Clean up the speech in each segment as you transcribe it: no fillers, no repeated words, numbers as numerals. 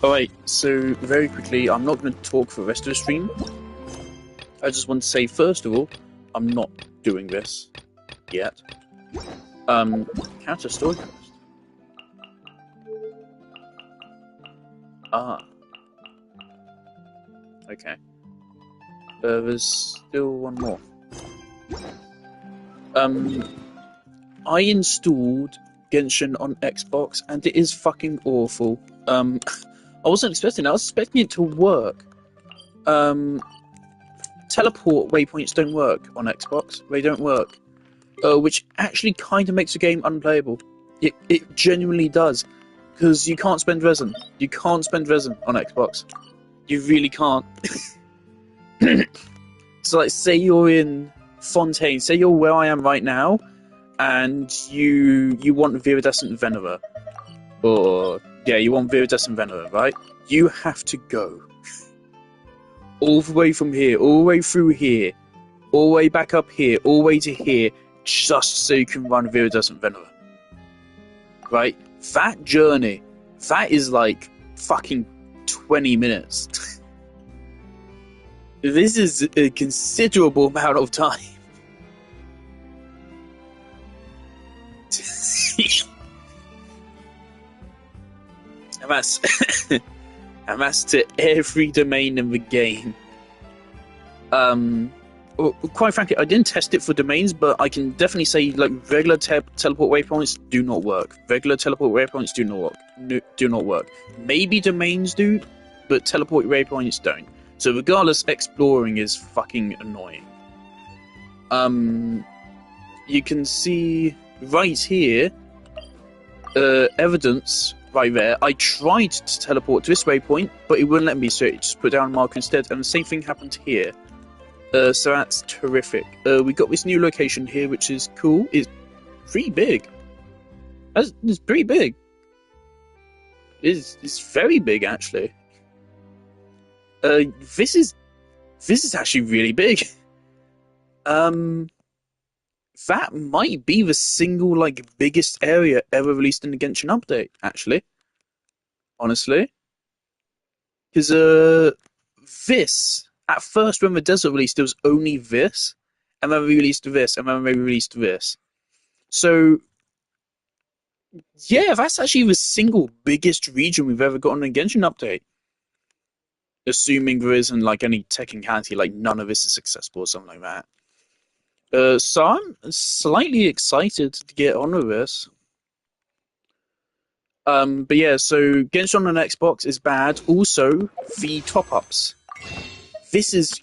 Alright, so very quickly, I'm not going to talk for the rest of the stream. I just want to say, first of all, I'm not doing this yet. Counter story quest. Ah. Okay. There's still one more. I installed Genshin on Xbox, and it is fucking awful. I wasn't expecting it. I was expecting it to work. Teleport waypoints don't work on Xbox. They don't work. Which actually kind of makes the game unplayable. It genuinely does. Because you can't spend resin. You can't spend resin on Xbox. You really can't. So, like, say you're in Fontaine. Say you're where I am right now, and you want Viridescent Venerer. Or, yeah, you want Viridescent Venerer, right? You have to go all the way from here, all the way through here, all the way back up here, all the way to here, just so you can run Viridescent Venerer. Right? That journey, that is like fucking 20 minutes. This is a considerable amount of time. And that's to every domain in the game. Quite frankly, I didn't test it for domains, but I can definitely say like regular teleport waypoints do not work. Regular teleport waypoints do not work. Maybe domains do, but teleport waypoints don't. So regardless, exploring is fucking annoying. You can see right here, evidence right there. I tried to teleport to this waypoint, but it wouldn't let me, so it just put down a marker instead, and the same thing happened here. So that's terrific. We got this new location here, which is cool. It's pretty big. It's pretty big. It's very big, actually. This is actually really big. That might be the single like biggest area ever released in the Genshin update, actually. Honestly. Because this, at first when the desert released, there was only this, and then we released this, and then we released this. So yeah, that's actually the single biggest region we've ever gotten in a Genshin update. Assuming there isn't like any technicality, like none of this is accessible or something like that. So I'm slightly excited to get on with this. But yeah, so Genshin on Xbox is bad. Also, the top-ups. This is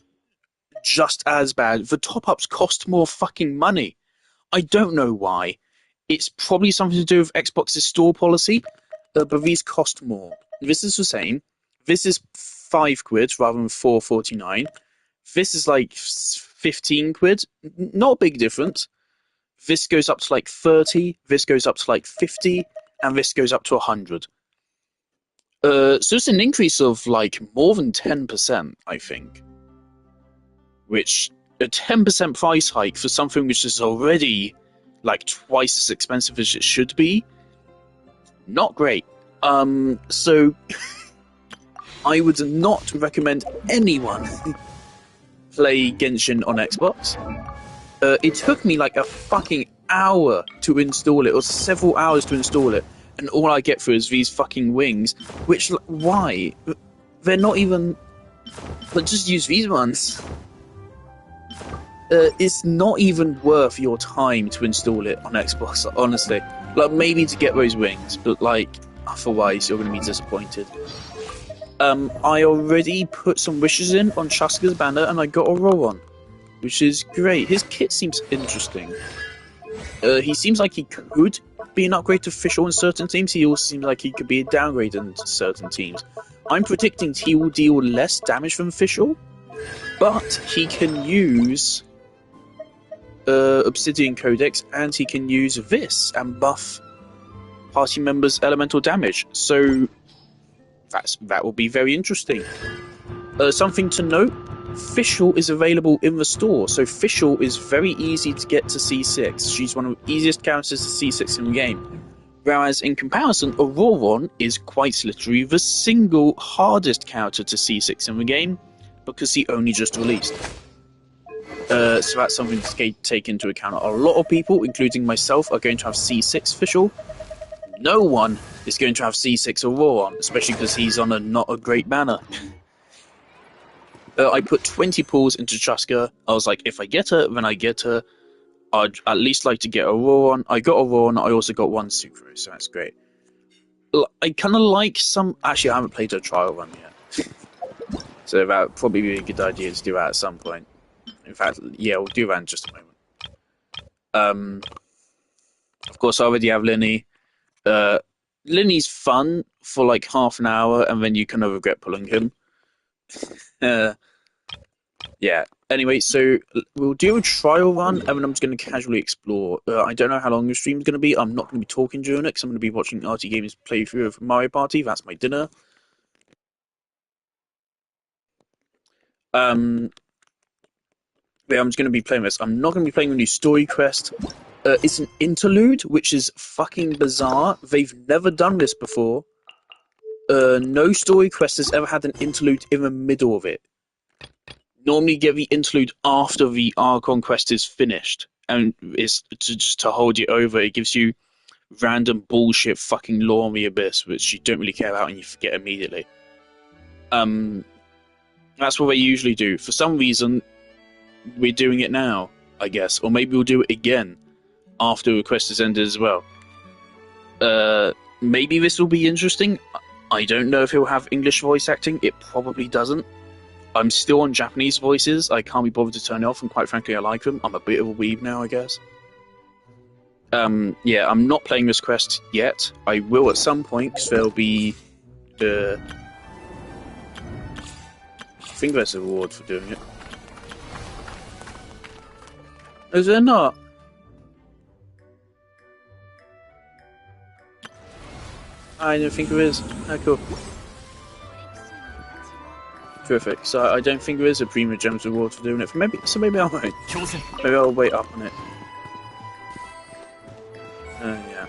just as bad. The top-ups cost more fucking money. I don't know why. It's probably something to do with Xbox's store policy, but these cost more. This is the same. This is £5 rather than £4.49. This is like 15 quid. Not a big difference. This goes up to like 30. This goes up to like 50. And this goes up to 100. So it's an increase of like more than 10%, I think. Which, a 10% price hike for something which is already like twice as expensive as it should be, not great. So I would not recommend anyone play Genshin on Xbox. It took me like a fucking hour to install it, or several hours to install it, and all I get through is these fucking wings, which, why? They're not even... But just use these ones. It's not even worth your time to install it on Xbox, honestly. Like, maybe to get those wings, but like, otherwise you're going to be disappointed. I already put some wishes in on Shaska's banner, and I got a Rowan, which is great. His kit seems interesting. He seems like he could be an upgrade to Fischl in certain teams. He also seems like he could be a downgrade in certain teams. I'm predicting he will deal less damage than Fischl, but he can use Obsidian Codex, and he can use this and buff party members' elemental damage. So that will be very interesting. Something to note, Fischl is available in the store, so Fischl is very easy to get to C6. She's one of the easiest characters to C6 in the game. Whereas in comparison, Auroron is quite literally the single hardest character to C6 in the game because he only just released. So that's something to take into account. A lot of people, including myself, are going to have C6 official. No one is going to have C6 Auroron, especially because he's on not a great banner. I put 20 pulls into Chuska. I was like, if I get her, then I get her. I'd at least like to get Auroron. I got Auroron. I also got one Sucrose, so that's great. I kind of like some. Actually, I haven't played a trial run yet, so that would probably be a good idea to do that at some point. In fact, yeah, we'll do that in just a moment. Of course, I already have Linny. Linny's fun for like half an hour, and then you kind of regret pulling him. Yeah. Anyway, so we'll do a trial run, and then I'm just going to casually explore. I don't know how long the stream's going to be. I'm not going to be talking during it, because I'm going to be watching RT Games playthrough of Mario Party. That's my dinner. Yeah, I'm just going to be playing this. I'm not going to be playing the new story quest. It's an interlude, which is fucking bizarre. They've never done this before. No story quest has ever had an interlude in the middle of it. Normally, you get the interlude after the Archon quest is finished, and it's just to hold you over. It gives you random bullshit fucking lore in the abyss, which you don't really care about and you forget immediately. Um, that's what they usually do. For some reason, we're doing it now, I guess, or maybe we'll do it again after the quest is ended as well. Maybe this will be interesting. I don't know if he'll have English voice acting. It probably doesn't. I'm still on Japanese voices. I can't be bothered to turn it off, and quite frankly, I like them. I'm a bit of a weeb now, I guess. Yeah, I'm not playing this quest yet. I will at some point, because there'll be... I think there's a reward for doing it. Is there not? I don't think there is. Oh, cool. Terrific. So I don't think there is a Prima Gems reward for doing it. Maybe I'll wait. Maybe I'll wait up on it. Yeah.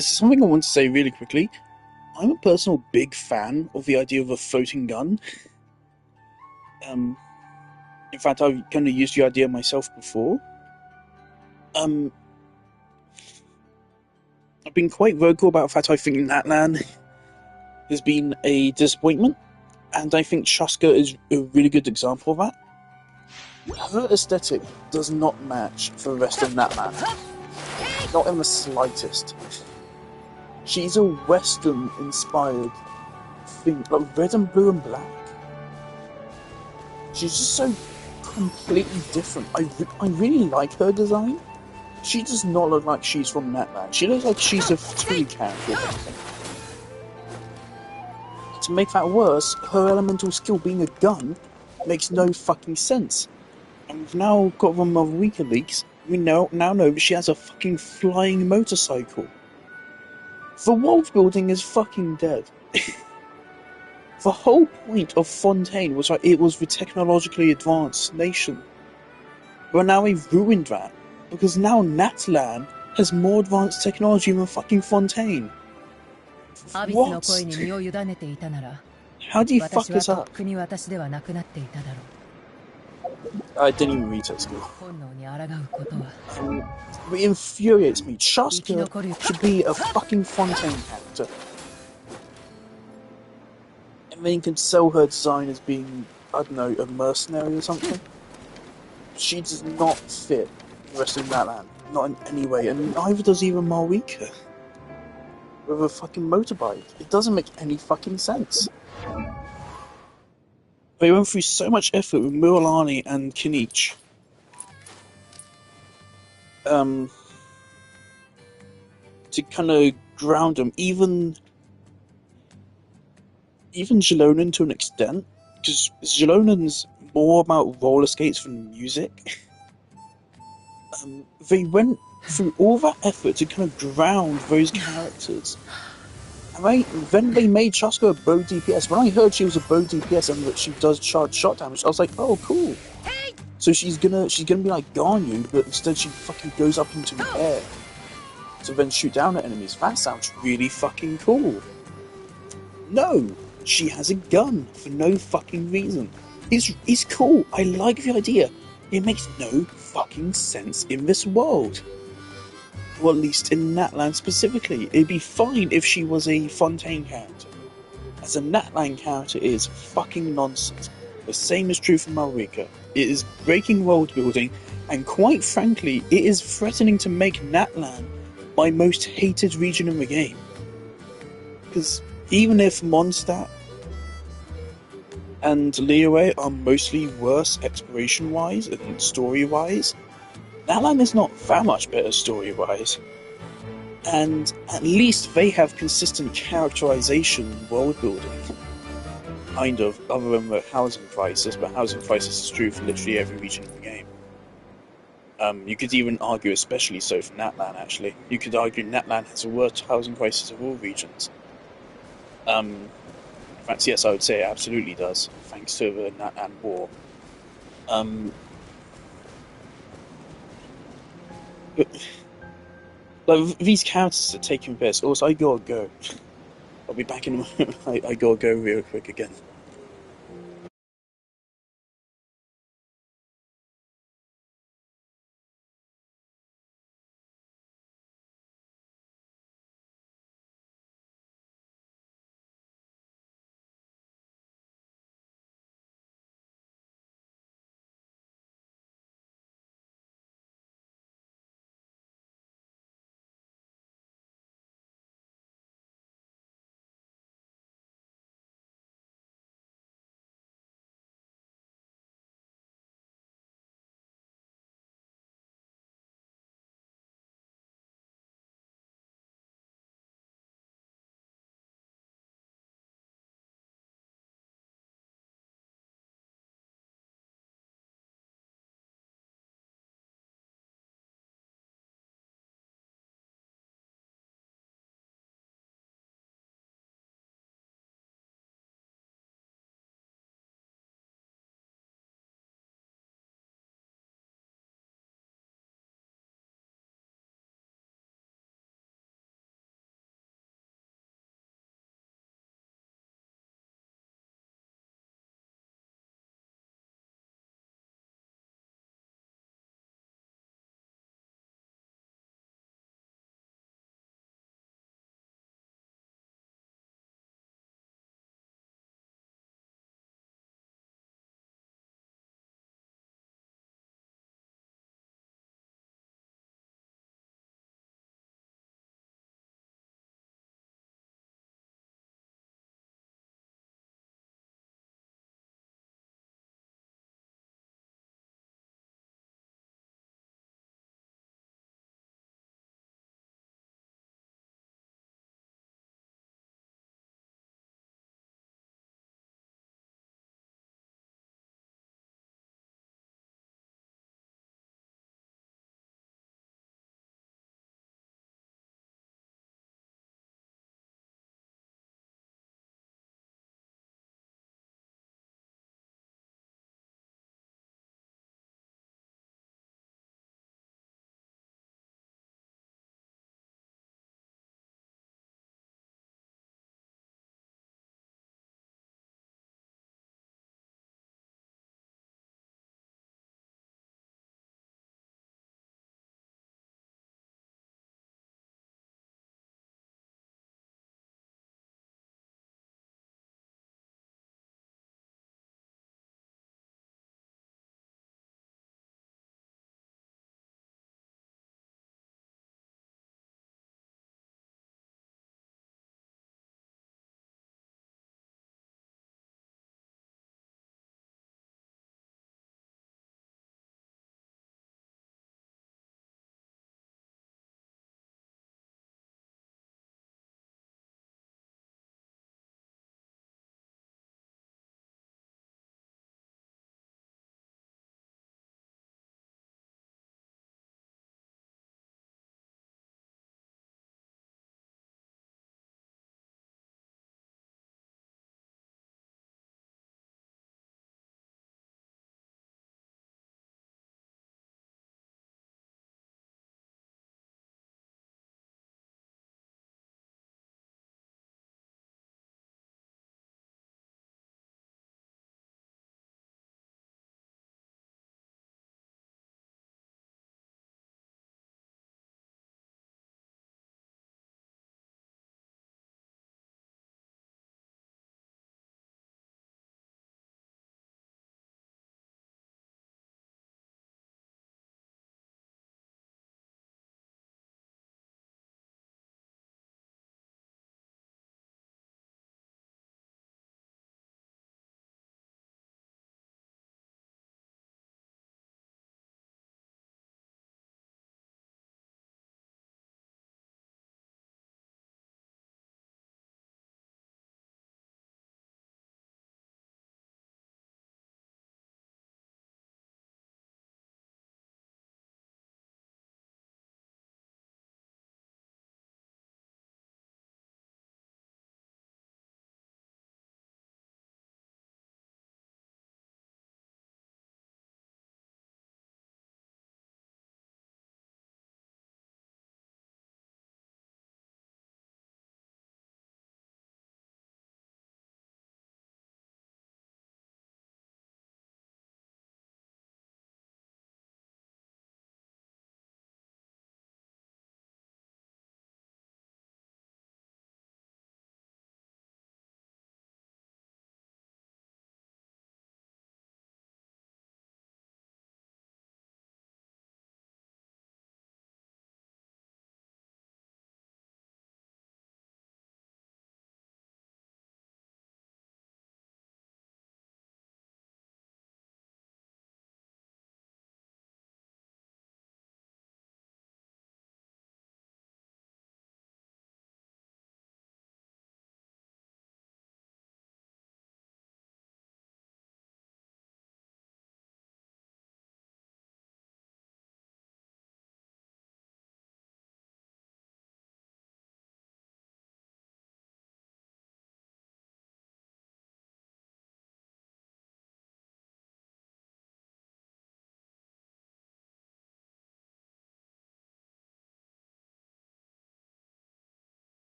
Something I want to say really quickly. I'm a personal big fan of the idea of a floating gun. Um, in fact, I've kind of used the idea myself before. Um, I've been quite vocal about the fact I think Natlan has been a disappointment, and I think Chuska is a really good example of that. Her aesthetic does not match the rest of Natlan, not in the slightest. She's a Western-inspired thing, like red and blue and black. She's just so completely different. I really like her design. She does not look like she's from Natlan. She looks like she's a Tui character or something. To make that worse, her elemental skill being a gun makes no fucking sense. And we've now got from other weaker leaks, we now know that she has a fucking flying motorcycle. The world building is fucking dead. The whole point of Fontaine was that it was the technologically advanced nation. But now they've ruined that, because now Natlan has more advanced technology than fucking Fontaine. What? How do you fuck this up? I didn't even read that school. It infuriates me. Chuska should be a fucking Fontaine character. And then you can sell her design as being, I don't know, a mercenary or something. She does not fit the rest of Natlan. Not in any way. And neither does even Marika. With a fucking motorbike. It doesn't make any fucking sense. They went through so much effort with Mualani and Kinich. To kind of ground them. Even Jalonen to an extent. Because Jalonen's more about roller skates than music. They went through all that effort to kind of ground those characters. And then they made Chuska a bow DPS. When I heard she was a bow DPS and that she does charge shot damage, I was like, oh, cool. So she's gonna be like Ganyu, but instead she fucking goes up into the air to then shoot down at enemies. That sounds really fucking cool. No, she has a gun for no fucking reason. It's cool. I like the idea. It makes no fucking sense in this world. Well, at least in Natlan specifically. It'd be fine if she was a Fontaine character. As a Natlan character is fucking nonsense. The same is true for Marika. It is breaking world building, and quite frankly, it is threatening to make Natlan my most hated region in the game. Because even if Mondstadt and Liyue are mostly worse exploration-wise and story-wise, Natlan is not that much better story-wise. And at least they have consistent characterization and world building. Kind of, other than the housing crisis, but housing crisis is true for literally every region of the game. You could even argue, especially so for Natlan, actually. You could argue Natlan has the worst housing crisis of all regions. In fact, yes, I would say it absolutely does, thanks to the Natlan War. But, like, these characters are taking piss. Also, I gotta go. I'll be back in a moment. I gotta go real quick again.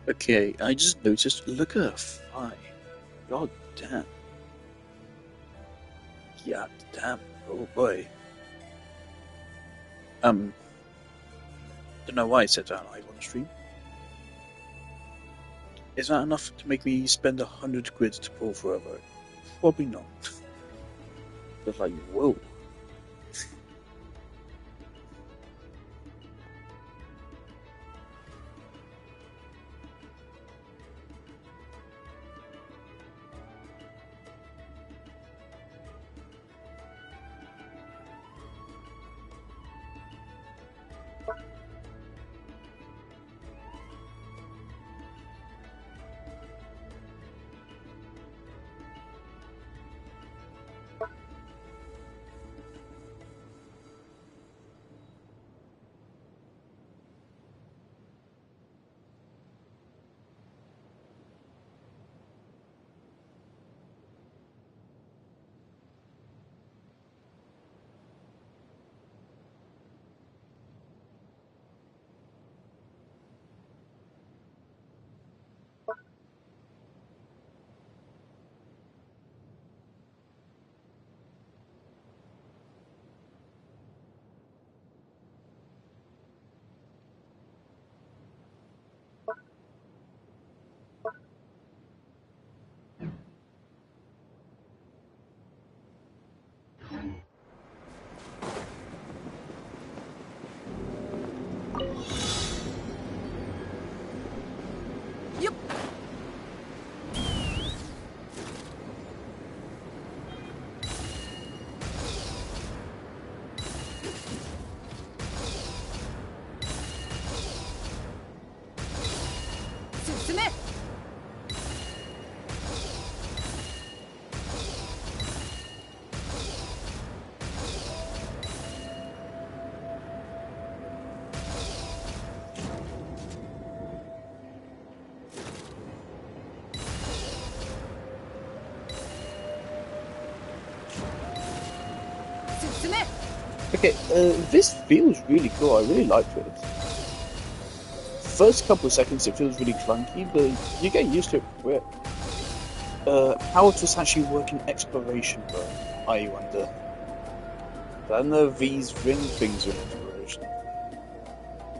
Okay, I just noticed. Look at her thigh. God damn. God damn. Oh boy. Don't know why I said that live on stream. Is that enough to make me spend 100 quid to pull forever? Probably not. But like, whoa. Okay, this feels really cool. I really like it. First couple of seconds it feels really clunky, but you get used to it quick. How does this actually work in exploration, though? I wonder. I don't know if these ring things are in exploration.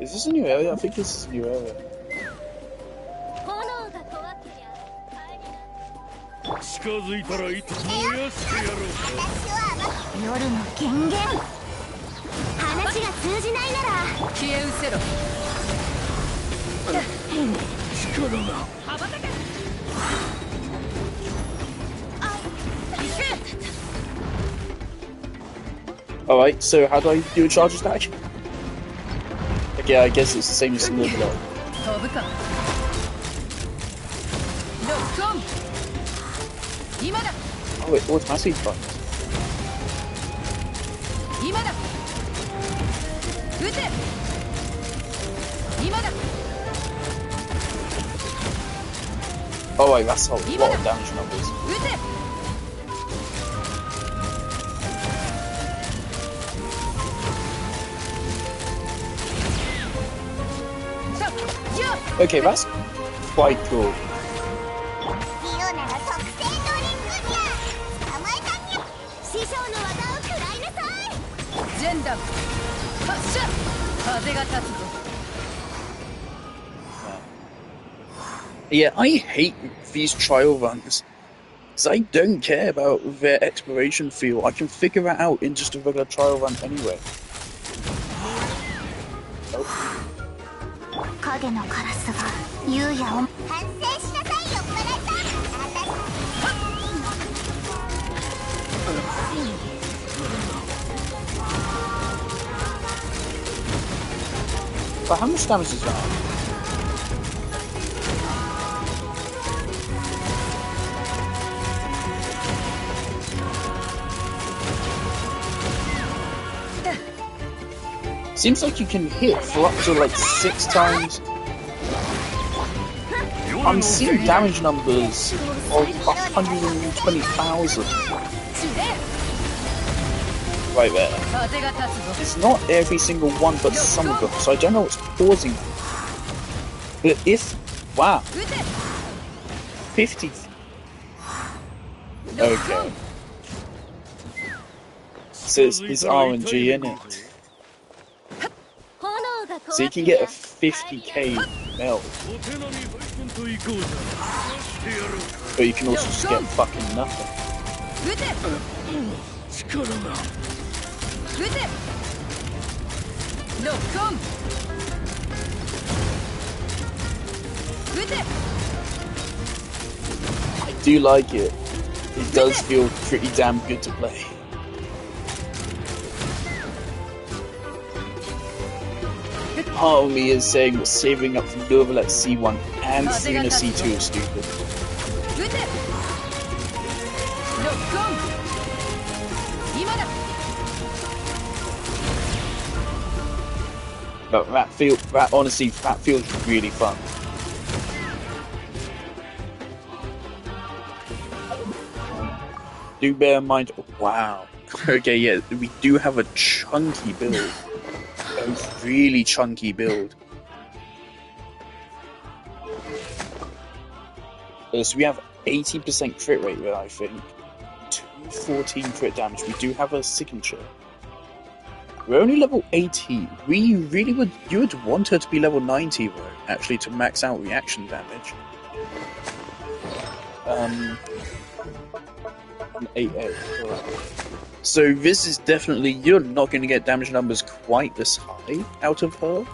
Is this a new area? I think this is a new area. 近づいたらいつ燃やしてやろう。夜の権限。話が通じないなら消え失せろ。力が。羽ばたけ。あ、行け。Alright, so how do I do a charge attack? Okay, I guess it's the same as normal. 飛ぶかロックオン今だ Oh, it automatically buttons. 今だ撃て今だ Oh wait, that's a lot of damage numbers. 撃てさあや Okay, that's quite cool. リオナの特製ドリンクじゃ捕まえたにゃ師匠の技を食らいなさいジェンダム発射風が立つぞ Yeah, I hate these trial runs. Because I don't care about their exploration feel. I can figure that out in just a regular trial run anyway. 影のカラスが優也を反省しなさいよプレタ But how much damage is that? Seems like you can hit for up to like 6 times. I'm seeing damage numbers of 120,000. Right there. It's not every single one, but some of them, so I don't know what's causing it. But if... Wow. 50... Okay. So it's RNG in it. So you can get a 50k melt. But you can also just get fucking nothing. I do like it. It does feel pretty damn good to play. Part of me is saying that saving up for Novel at C1 and Funa C2 is stupid. But honestly, that feels really fun. Do bear in mind, wow. Okay, yeah, we do have a chunky build. A really chunky build. So we have 80% crit rate there, I think. 214 crit damage. We do have a signature. We're only level 80. We really would... You would want her to be level 90, though, actually, to max out reaction damage. An 8A. Right. So this is definitely... You're not going to get damage numbers quite this high out of her.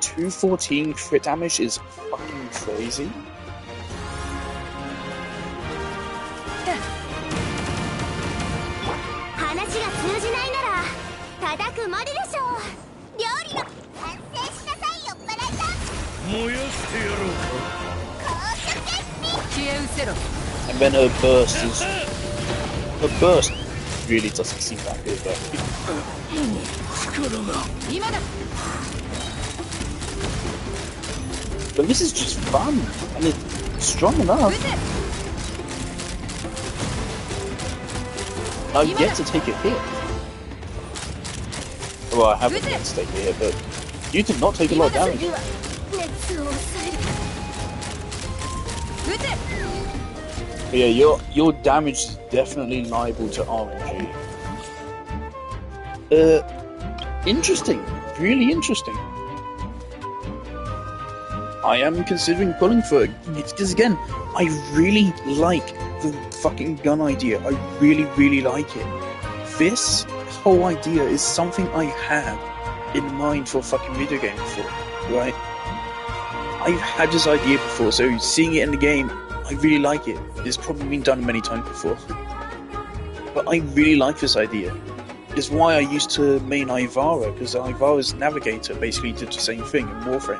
214 crit damage is fucking crazy. And then her burst is... Her burst really doesn't seem that good though. But this is just fun, and it's strong enough. I've yet to take a hit. Well, I haven't yet to take a hit, but you did not take a lot of damage. But yeah, your damage is definitely liable to RNG. Interesting. Really interesting. I am considering pulling for it. Because again, I really like the fucking gun idea. I really, really like it. This whole idea is something I had in mind for a fucking video game before, right? I've had this idea before, so seeing it in the game, I really like it. It's probably been done many times before. But I really like this idea. It's why I used to main Ivara, because Ivara's navigator basically did the same thing in Warframe.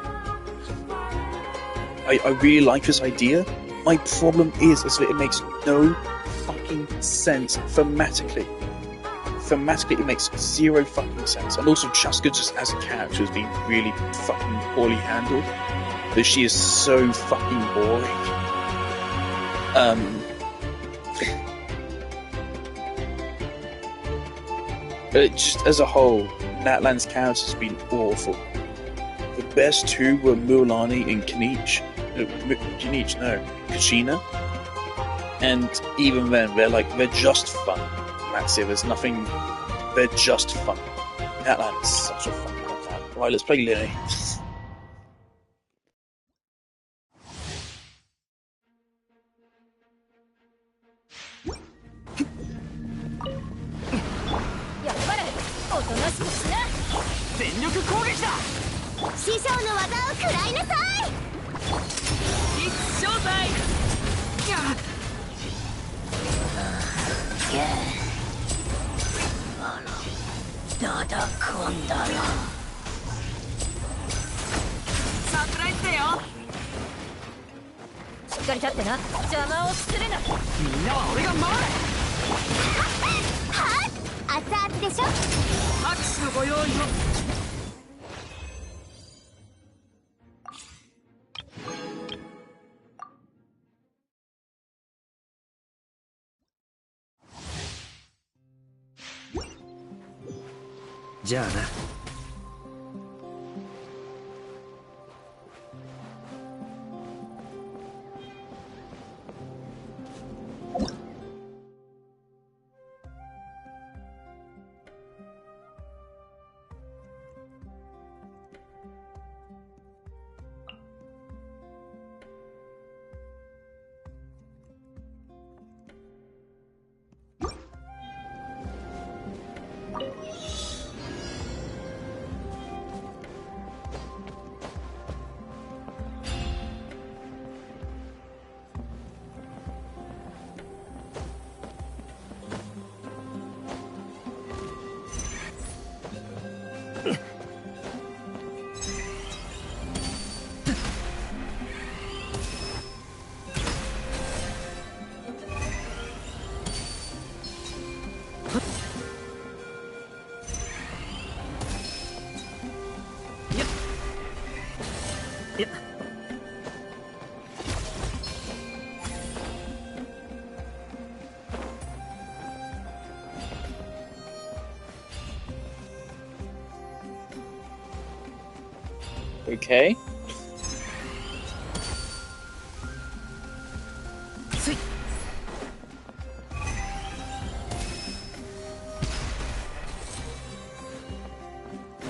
I really like this idea. My problem is that it makes no fucking sense thematically. Thematically, it makes zero fucking sense. And also, Chaska just as a character has been really fucking poorly handled. But she is so fucking boring. But just as a whole, Natlan's character has been awful. The best two were Mualani and Kachina. And even then, they're just fun. That's it, there's nothing, they're just fun. Natlan is such a fun character. Right, let's play Lily. Okay.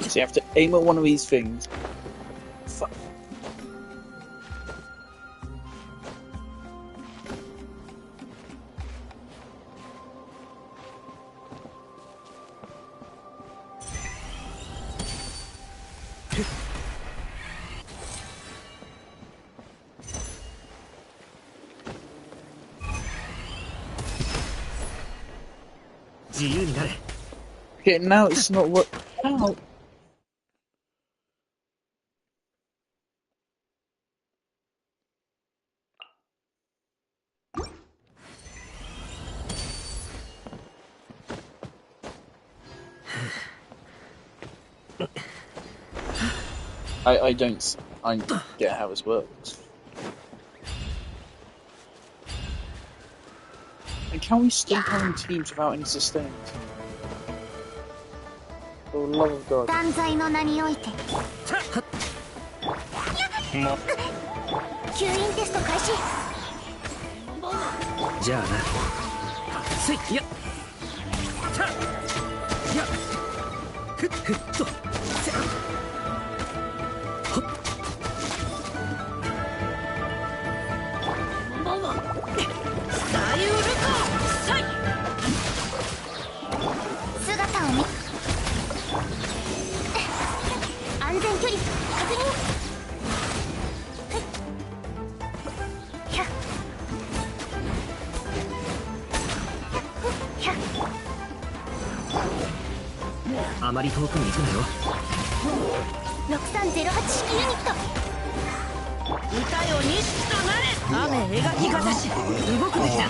So you have to aim at one of these things. Fuck. Okay, now it's not what. Ow. I don't get how this works. And can we still play in teams without any sustains? For the love of God. 断罪の名において吸引テスト開始じゃあなせいやたやふっふっとせほっママスタイルルコサイ姿を見安全距離確認ひゃっひゃっあまり遠くに行くなよ。6308式ユニット。歌よ錦となれ。雨描きがたし動くべきだ。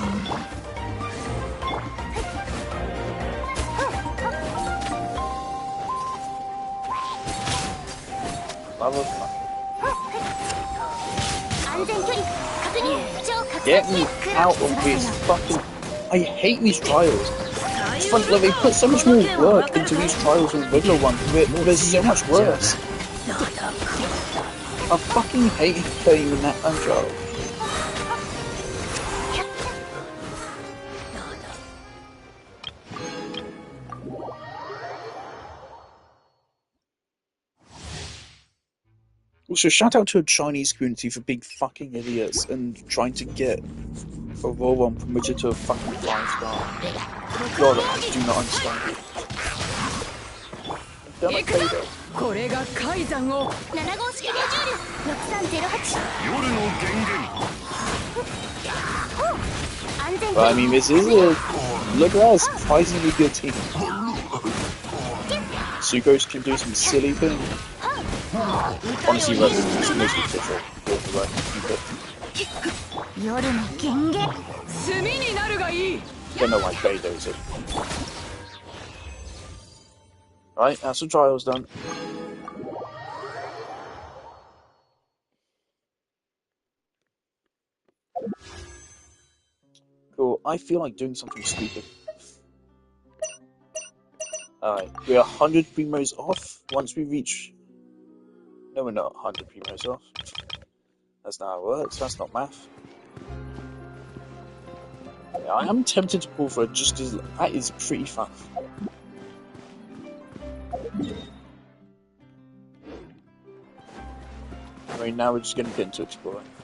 安全距離確認。超拡 Get 散 me し out of this fucking. I hate these trials. It's fun, like, they put so much more work into these trials than regular ones. They're so much worse. I fucking hate playing in that trial. Also, shout out to the Chinese community for being fucking idiots and trying to get a Raw One promoted to a fucking 5-star. God, I do not understand. Damn it, Kato. これが海山を。7号式補充量6308。夜の源源。安全距 But I 離 mean, this is a look at that, surprisingly good team. Sucrose can do some silly thing. Honestly, right, it's mostly official. But 夜の源源。炭になるがいい。 don't know why Kato's it. Right, that's the trials done. Cool. I feel like doing something stupid. Alright, we're 100 primos off once we reach... No, we're not 100 primos off. That's not how it works, that's not math. Yeah, I am tempted to pull for it just because that is pretty fun. I mean, now we're just going to get into exploring.「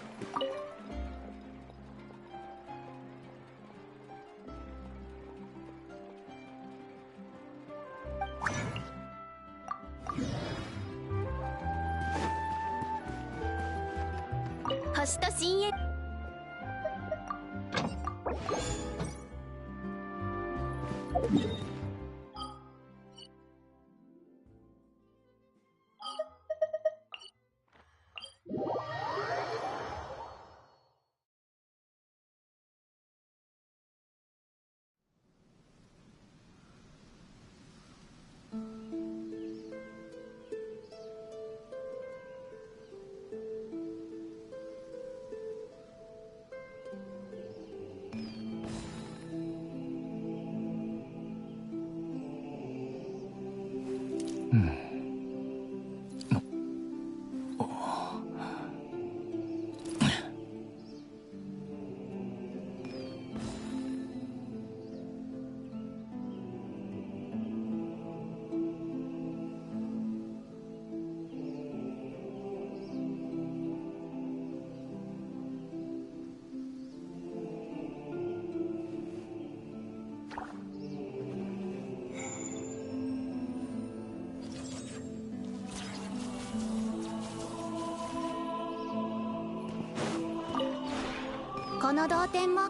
この同点も」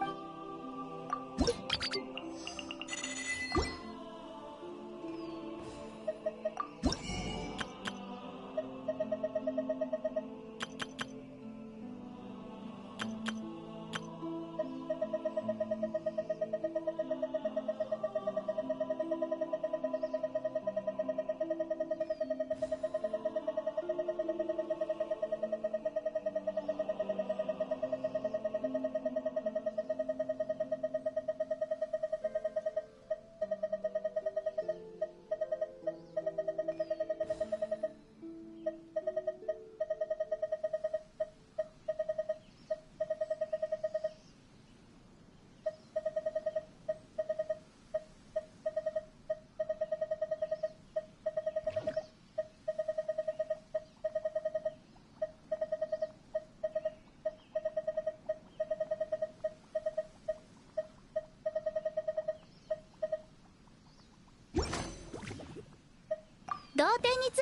同点につ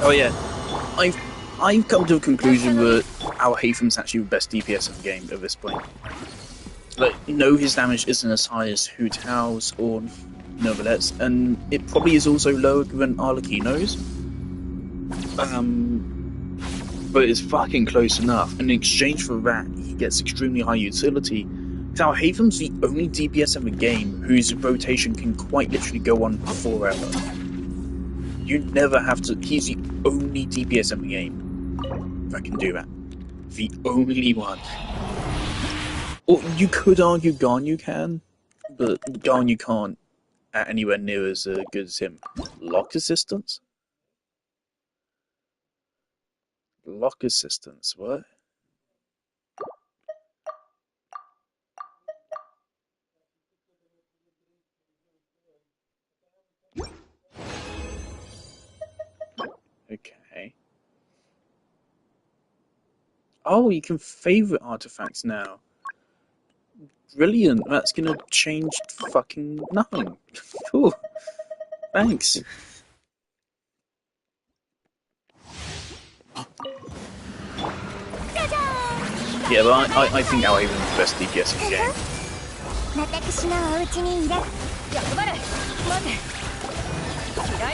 Oh yeah, I've come to a conclusion that Al Haytham's actually the best DPS in the game at this point. Like, no, his damage isn't as high as Hu Tao's or Novelet's, and it probably is also lower than Arlecchino's. But it's fucking close enough. And in exchange for that, he gets extremely high utility. Al Haytham's the only DPS in the game whose rotation can quite literally go on forever. You never have to. He's the only DPS in the game that can do that. The only one. Or you could argue Ganyu can, but Ganyu can't anywhere near as good as him. Lock assistance? Lock assistance, what? Okay. Oh, you can favorite artifacts now. Brilliant. That's gonna change fucking nothing. Cool. Thanks. Yeah, but I think Al Haytham's the best DPS in the game.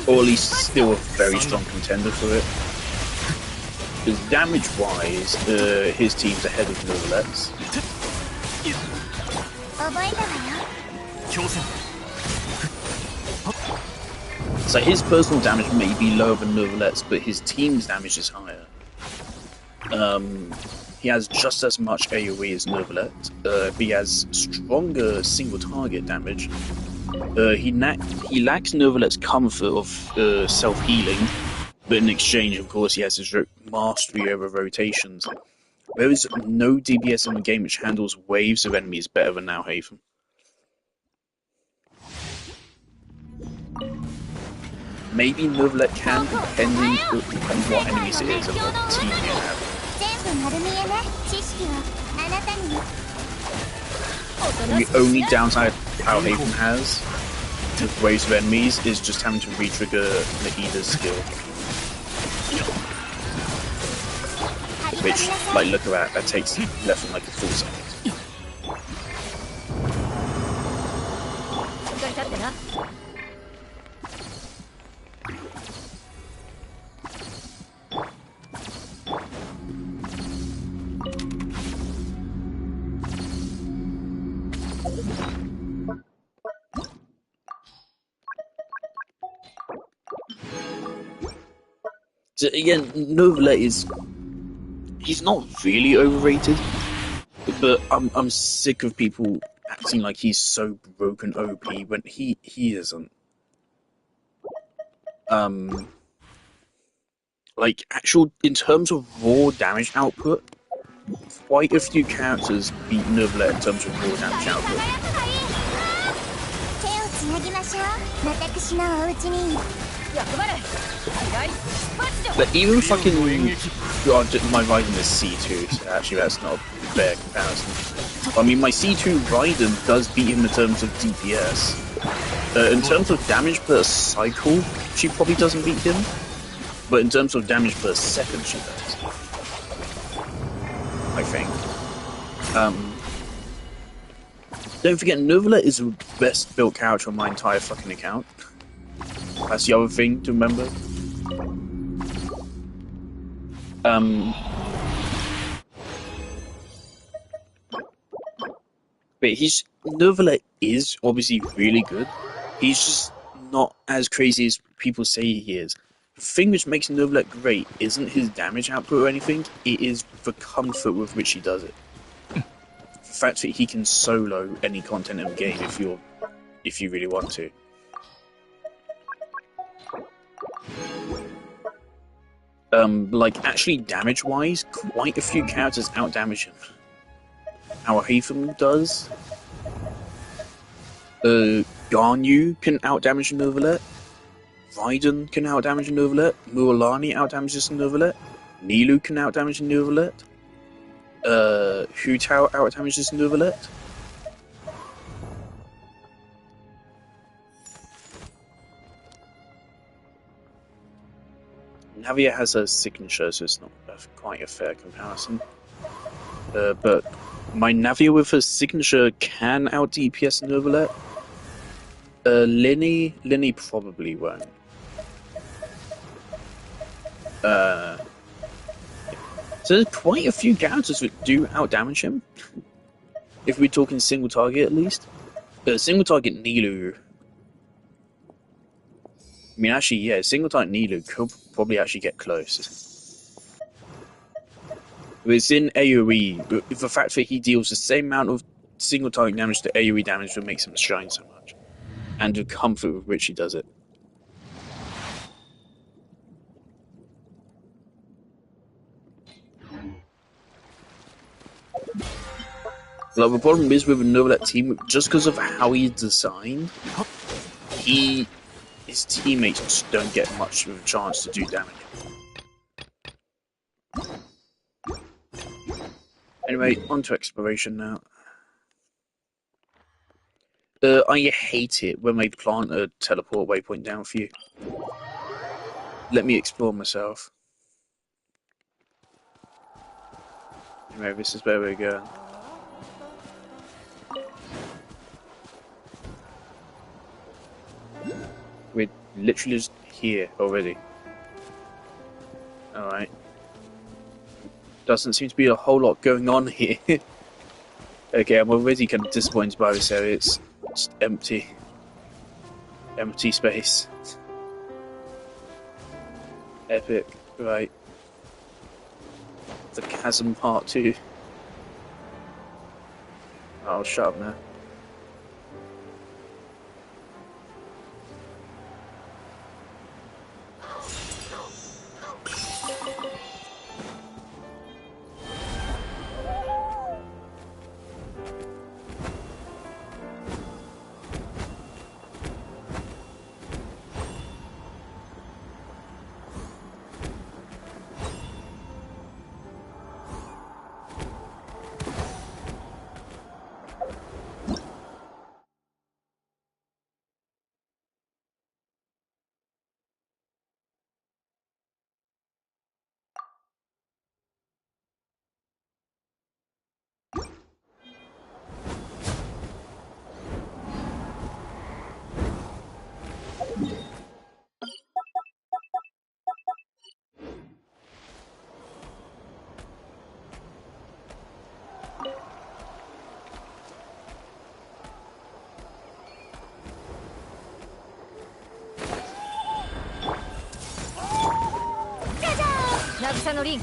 Or at least still a very strong contender for it. Because damage-wise, his team's ahead of Novelet's. So his personal damage may be lower than Novelet's, but his team's damage is higher. He has just as much AoE as Novelet, but he has stronger single target damage. He lacks Novelet's comfort of self-healing, but in exchange, of course, he has his mastery over rotations. There is no DPS in the game which handles waves of enemies better than Al Haytham. Maybe Novelet can, depending on what enemies it is and what team you have. And the only downside Al Haytham has with waves of enemies is just having to re-trigger Nahida's skill. Which, like, look at that takes less than like a full second. So again, Novelet he's not really overrated, but I'm sick of people acting like he's so broken OP when he isn't. Like actual in terms of raw damage output, quite a few characters beat Novelet in terms of raw damage output. But even fucking my Raiden is C2, so actually that's not a fair comparison. I mean, my C2 Raiden does beat him in terms of DPS. In terms of damage per cycle, she probably doesn't beat him. But in terms of damage per second, she does. I think. Don't forget, Novelet is the best built character on my entire fucking account. That's the other thing to remember. But Novelet is obviously really good. He's just not as crazy as people say he is. The thing which makes Novelet great isn't his damage output or anything, it is the comfort with which he does it. The fact that he can solo any content in the game if you really want to. Like actually damage-wise, quite a few characters outdamage him. Our Hatham does. Garnu can outdamage a Novelet. Raiden can outdamage a Novelet. Mualani outdamages a Novelet. Nilu can outdamage a Novelet. Hu Tao outdamages a Novelet. Navia has a signature, so it's not quite a fair comparison. But my Navia with her signature can out DPS a Novelet. Linny probably won't. So there's quite a few characters that do outdamage him. If we're talking single target, at least. Single target Nilu. I mean, actually, yeah, single target Nilu could probably actually get close. It's in AoE. The fact that he deals the same amount of single target damage to AoE damage that makes him shine so much. And the comfort with which he does it. Like, the problem is with a Novelet team, just because of how he's designed, his teammates just don't get much of a chance to do damage. Anyway, on to exploration now. I hate it when they plant a teleport waypoint down for you. Let me explore myself. Anyway, this is where we're going. We're literally just here already. Alright. Doesn't seem to be a whole lot going on here. Okay, I'm already kind of disappointed by this area. It's just empty. Empty space. Epic. Right. The Chasm Part 2. Oh, shut up now.渚のリン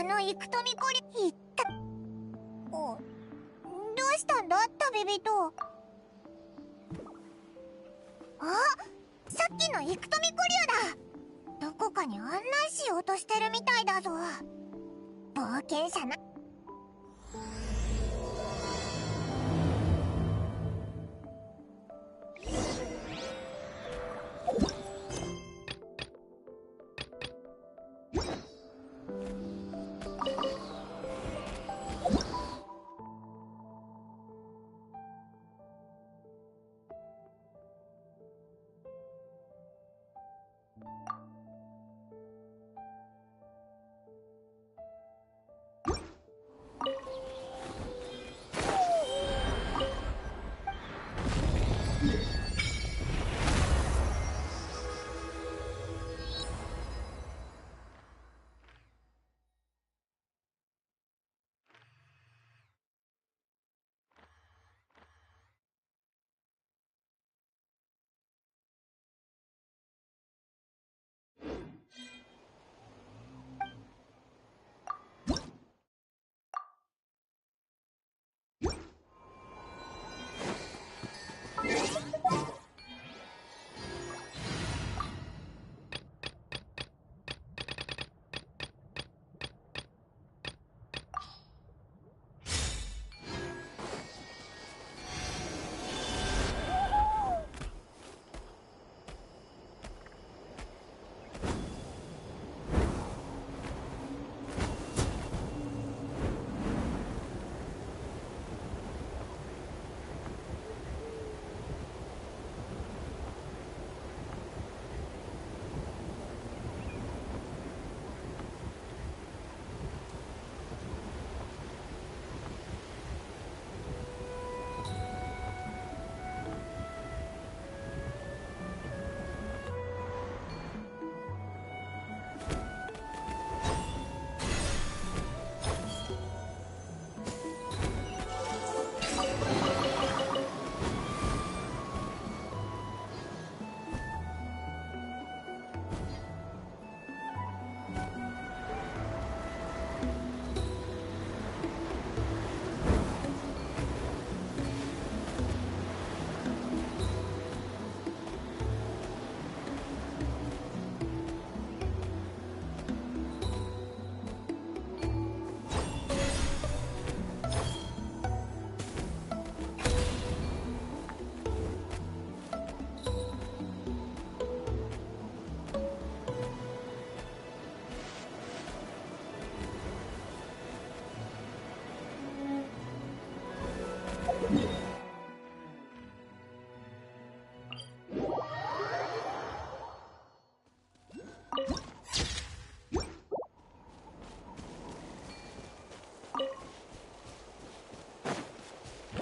の生富コリ言った。お、どうしたんだ旅人。あ、さっきの生富コリュだ。どこかに案内しようとしてるみたいだぞ。冒険者な。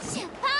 出発。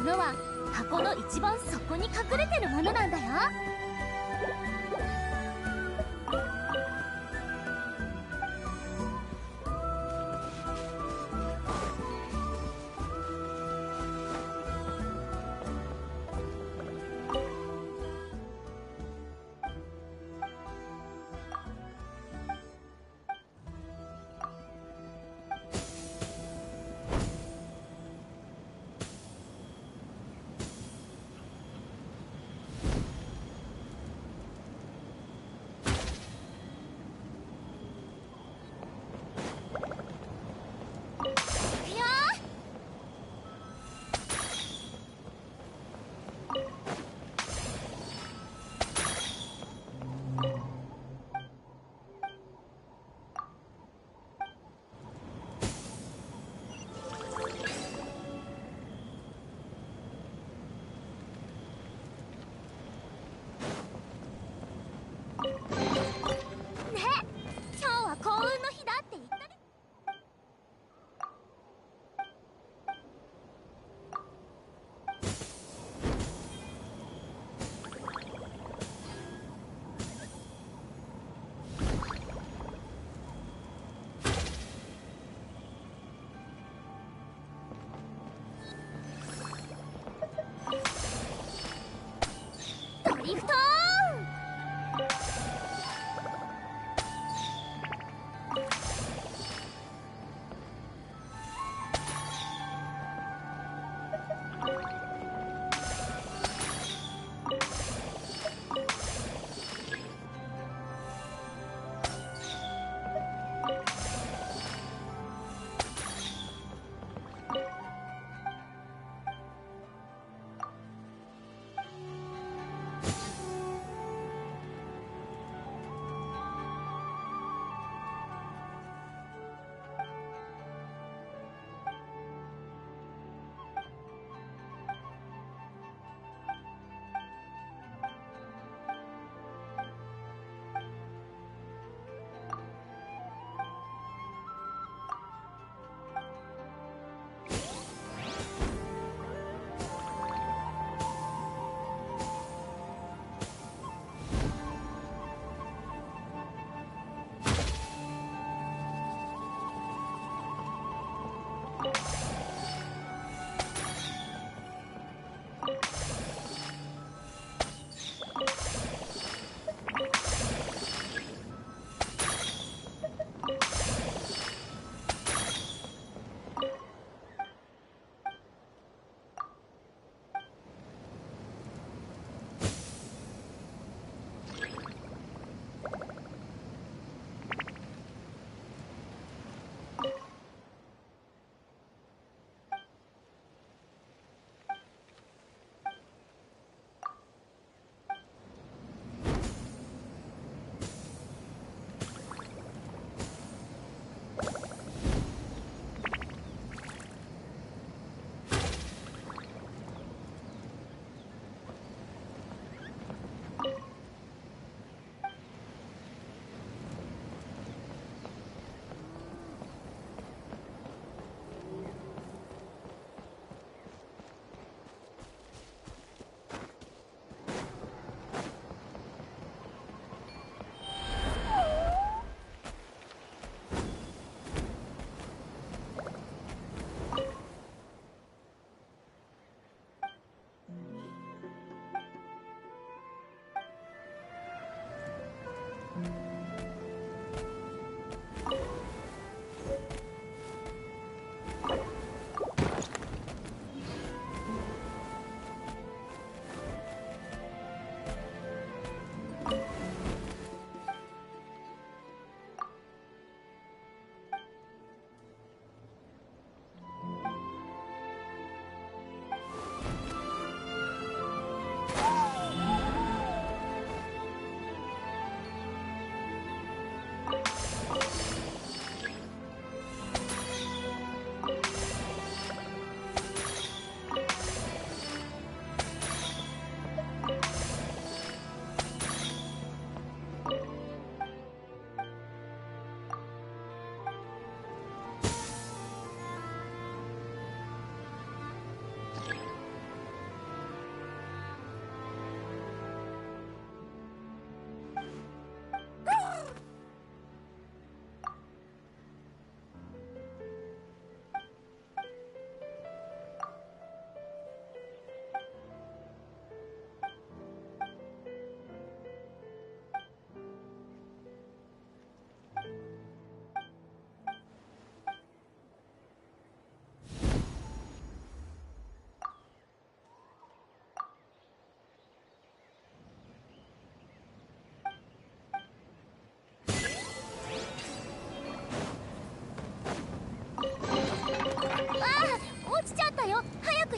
のは箱の一番底に隠れてるものなんだよ。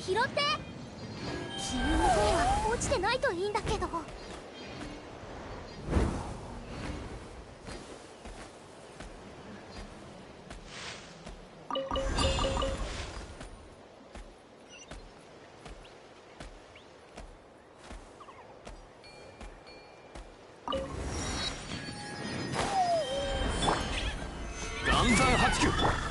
拾って君の方は落ちてないといいんだけど。岩山八九。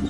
料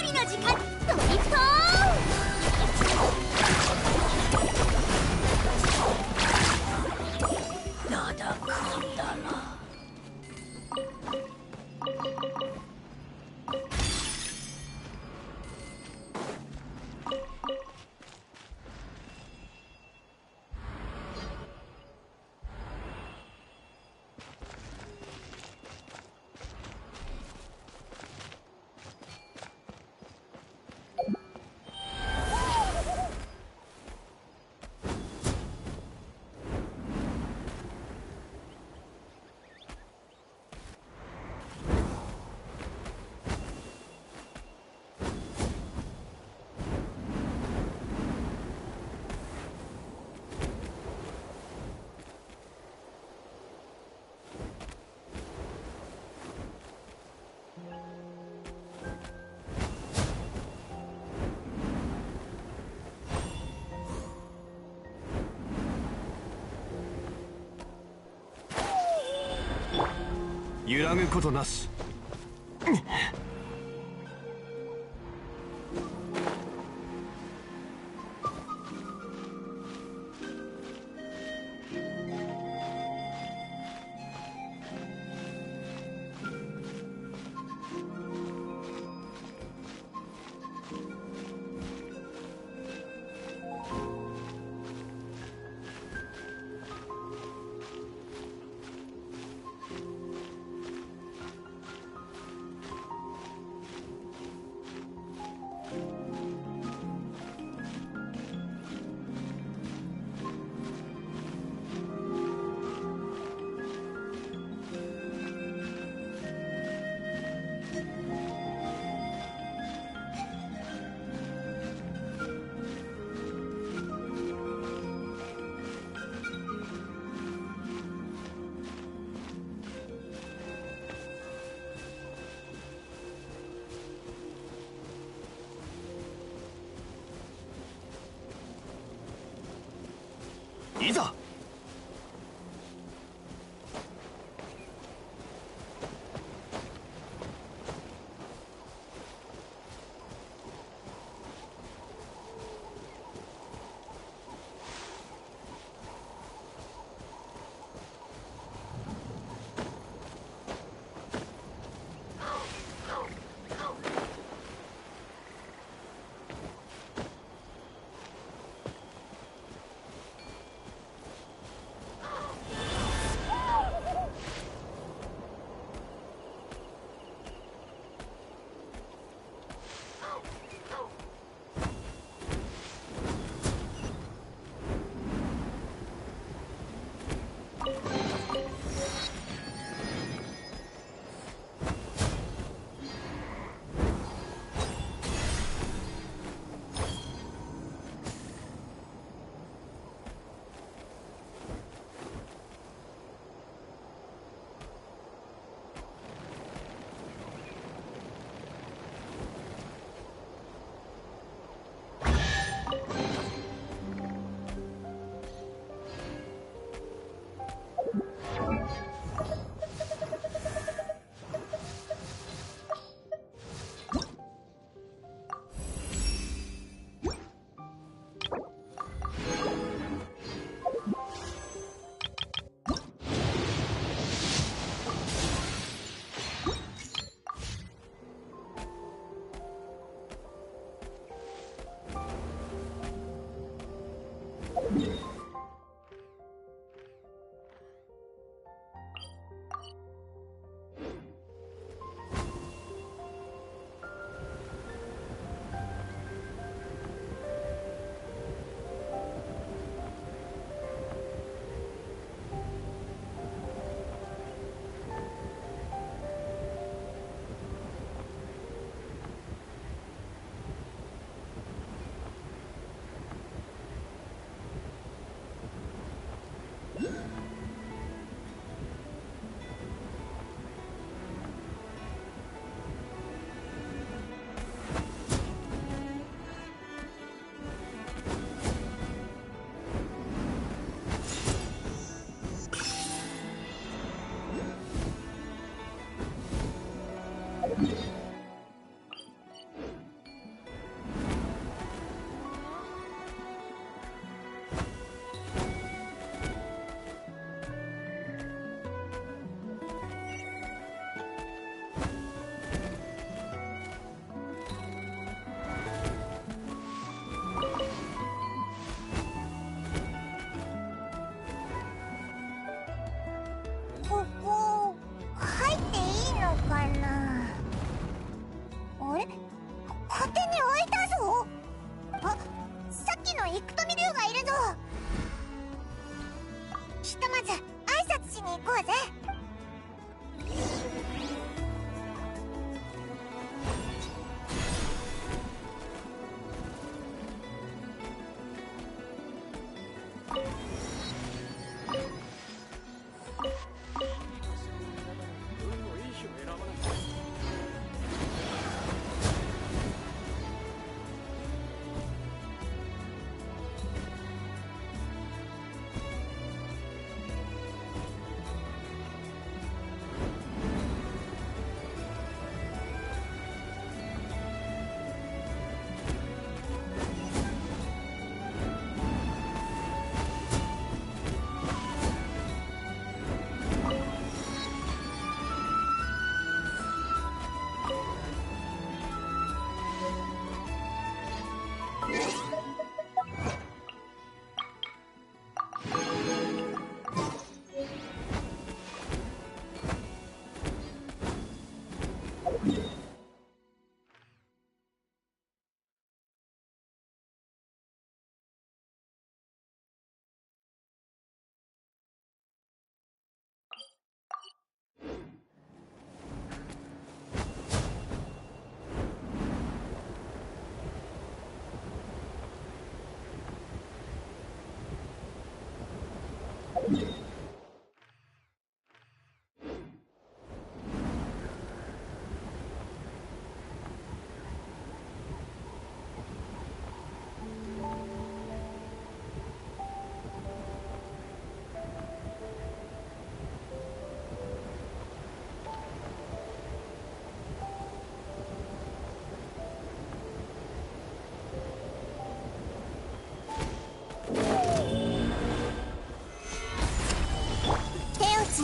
理の時間トリプトだだこんだな。揺らぐことなし。いざ。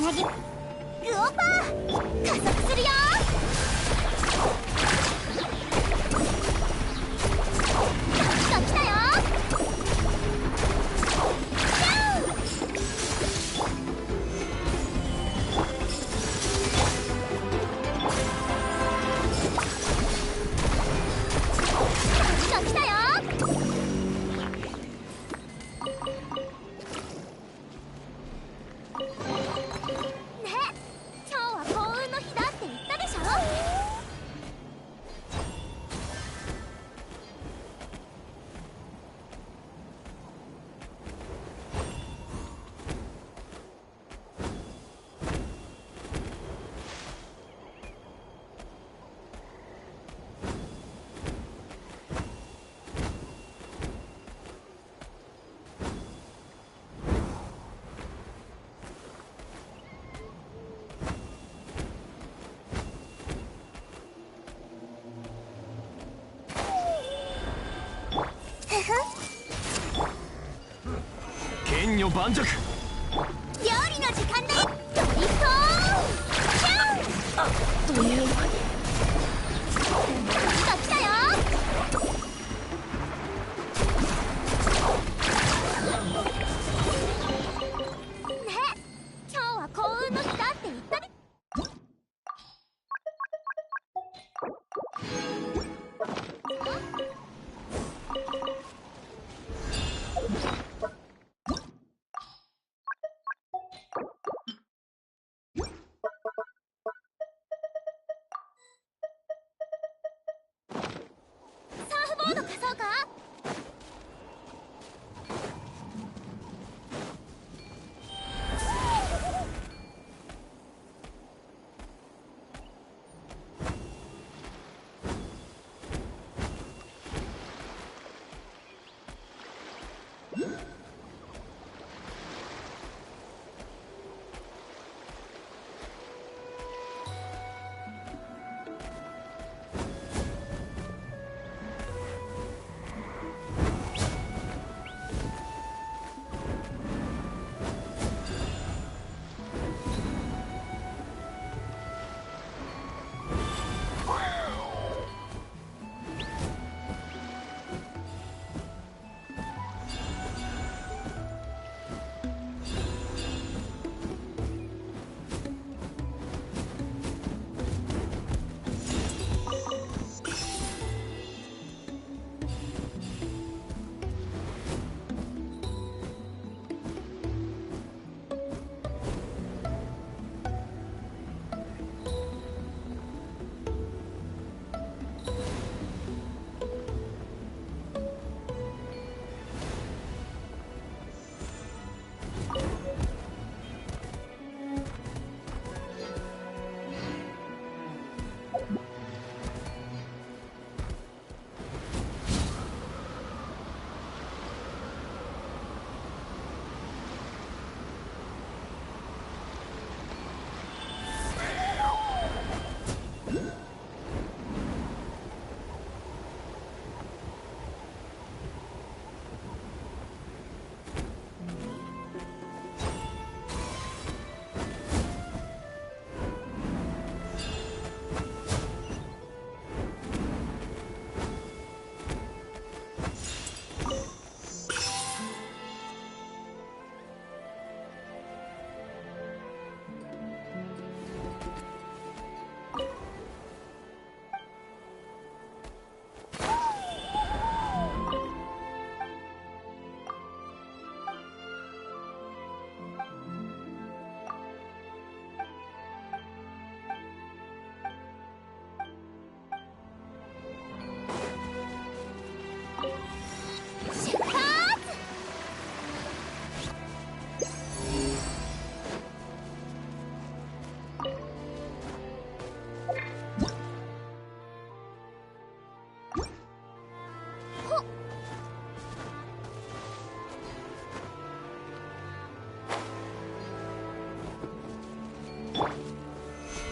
なぎグオパー加速するよ。来た来たよ。来たよ。ね、今日は幸運の日だって言ったでしょ。剣女盤石。料理の時間だよ。ドリフトあっという間に来たよ。ね、今日は幸運の日だって言ったで。サーフボード貸そうか。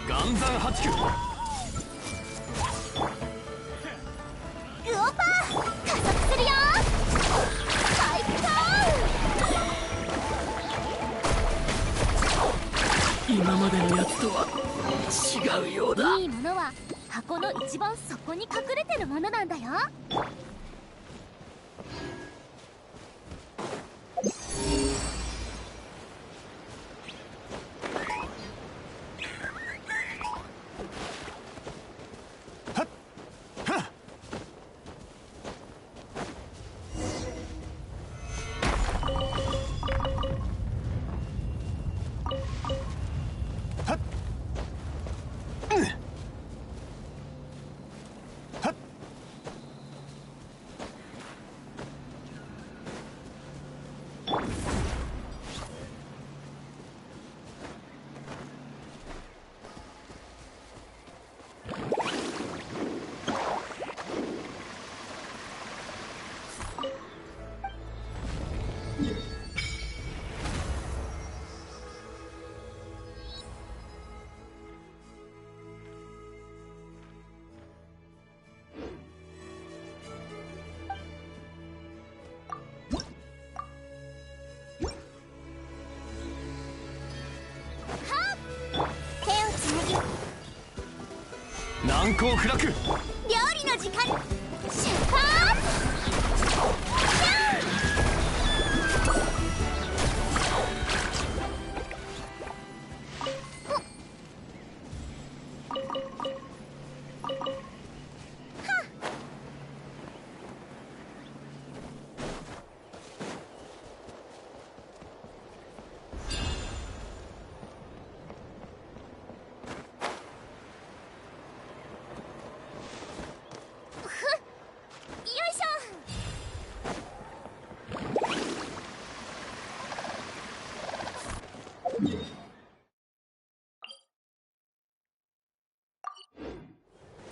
暗算8球。グオパー加速するよ。最高。違うようだ。いいものは箱の一番底に隠れてるものなんだよ。手をつなぎ難攻不落。料理の時間出発。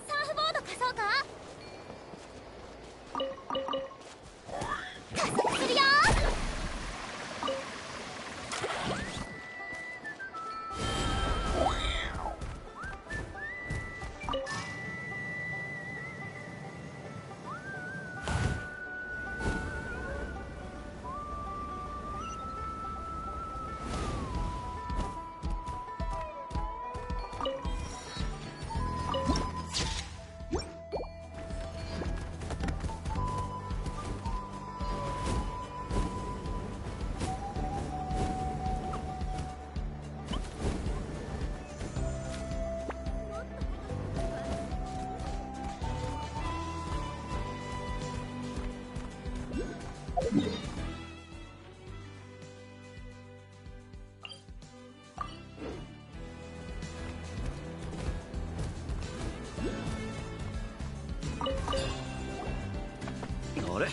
サーフボード貸そうか。加速するよ。あれ、も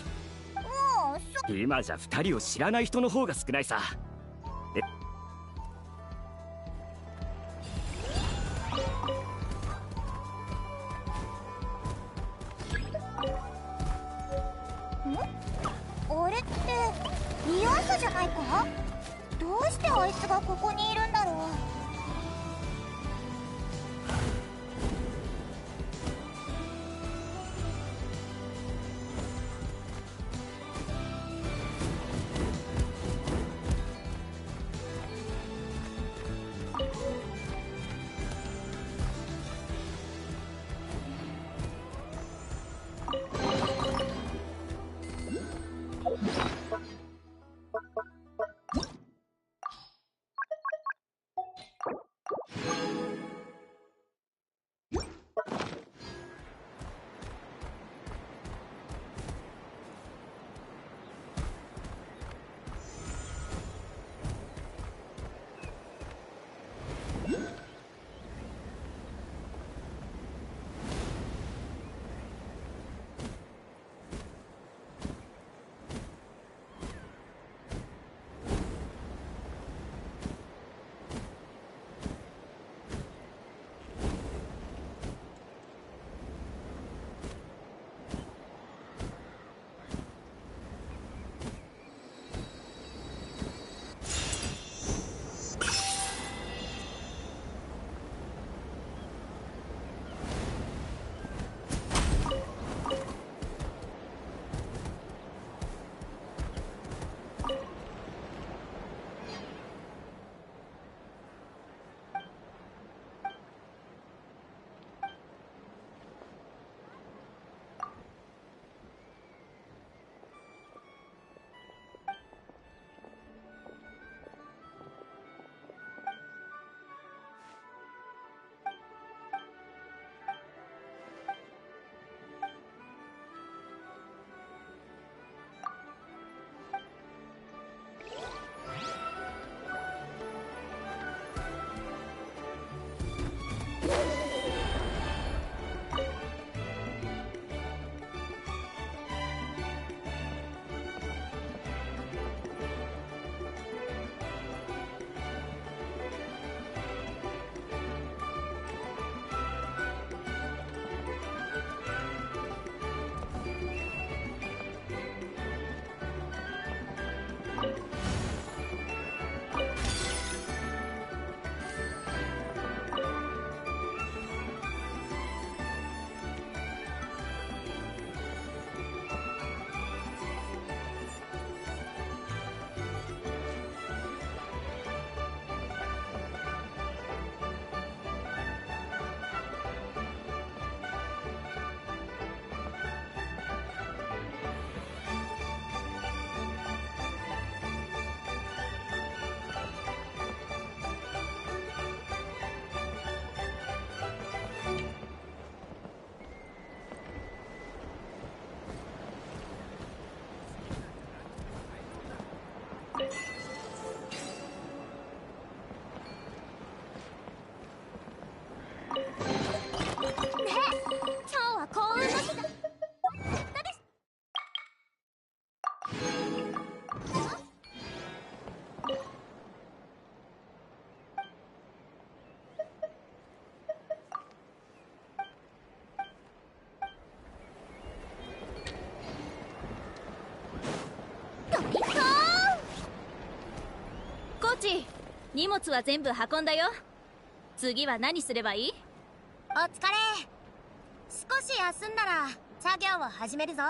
う今じゃ2人を知らない人の方が少ないさ。あれってリアンスじゃないか。どうしてあいつがここにいるんだろう。ち、荷物は全部運んだよ。次は何すればいい？お疲れ。少し休んだら作業を始めるぞ。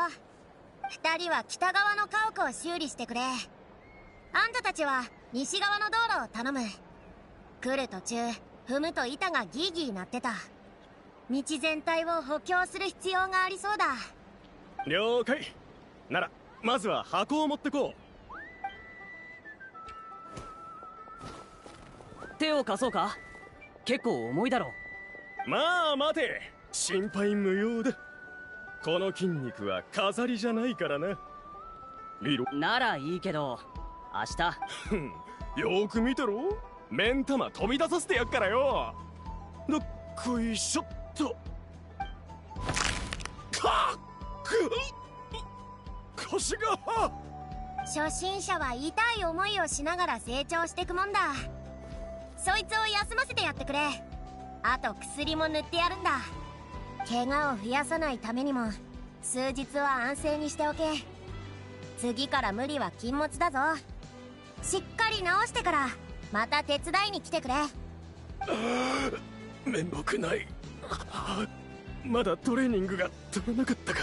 二人は北側の家屋を修理してくれ。あんたたちは西側の道路を頼む。来る途中踏むと板がギーギー鳴ってた。道全体を補強する必要がありそうだ。了解。ならまずは箱を持ってこ手を貸そうか。結構重いだろう。まあ待て、心配無用だ。この筋肉は飾りじゃないからな。見ろ。う。ならいいけど明日。ふん、よーく見てろ。目ん玉飛び出させてやっからよ。どっこいしょっと。かっ腰が。初心者は痛い思いをしながら成長してくもんだ。そいつを休ませてやってくれ。あと薬も塗ってやるんだ。怪我を増やさないためにも数日は安静にしておけ。次から無理は禁物だぞ。しっかり治してからまた手伝いに来てくれ。面目ない。まだトレーニングが足らなかったか。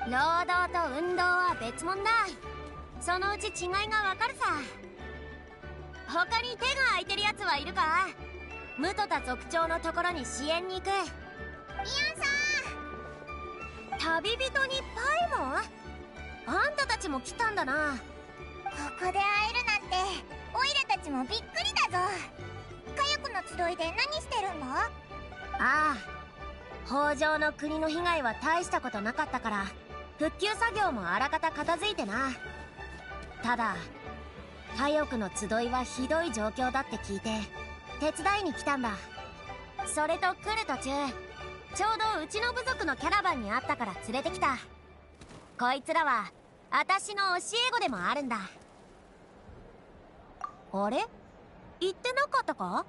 労働と運動は別物だ。そのうち違いがわかるさ。他に手が空いてるやつはいるか？ムトタ族長のところに支援に行く。イアンさん、旅人にパイモン？あんたたちも来たんだな。ここで会えるなんてオイラたちもびっくりだぞ。火薬の集いで何してるんだ？ああ、北条の国の被害は大したことなかったから復旧作業もあらかた片付いてな。ただ火翼の集いはひどい状況だって聞いて手伝いに来たんだ。それと来る途中ちょうどうちの部族のキャラバンにあったから連れてきた。こいつらは私の教え子でもあるんだ。あれ？言ってなかったか？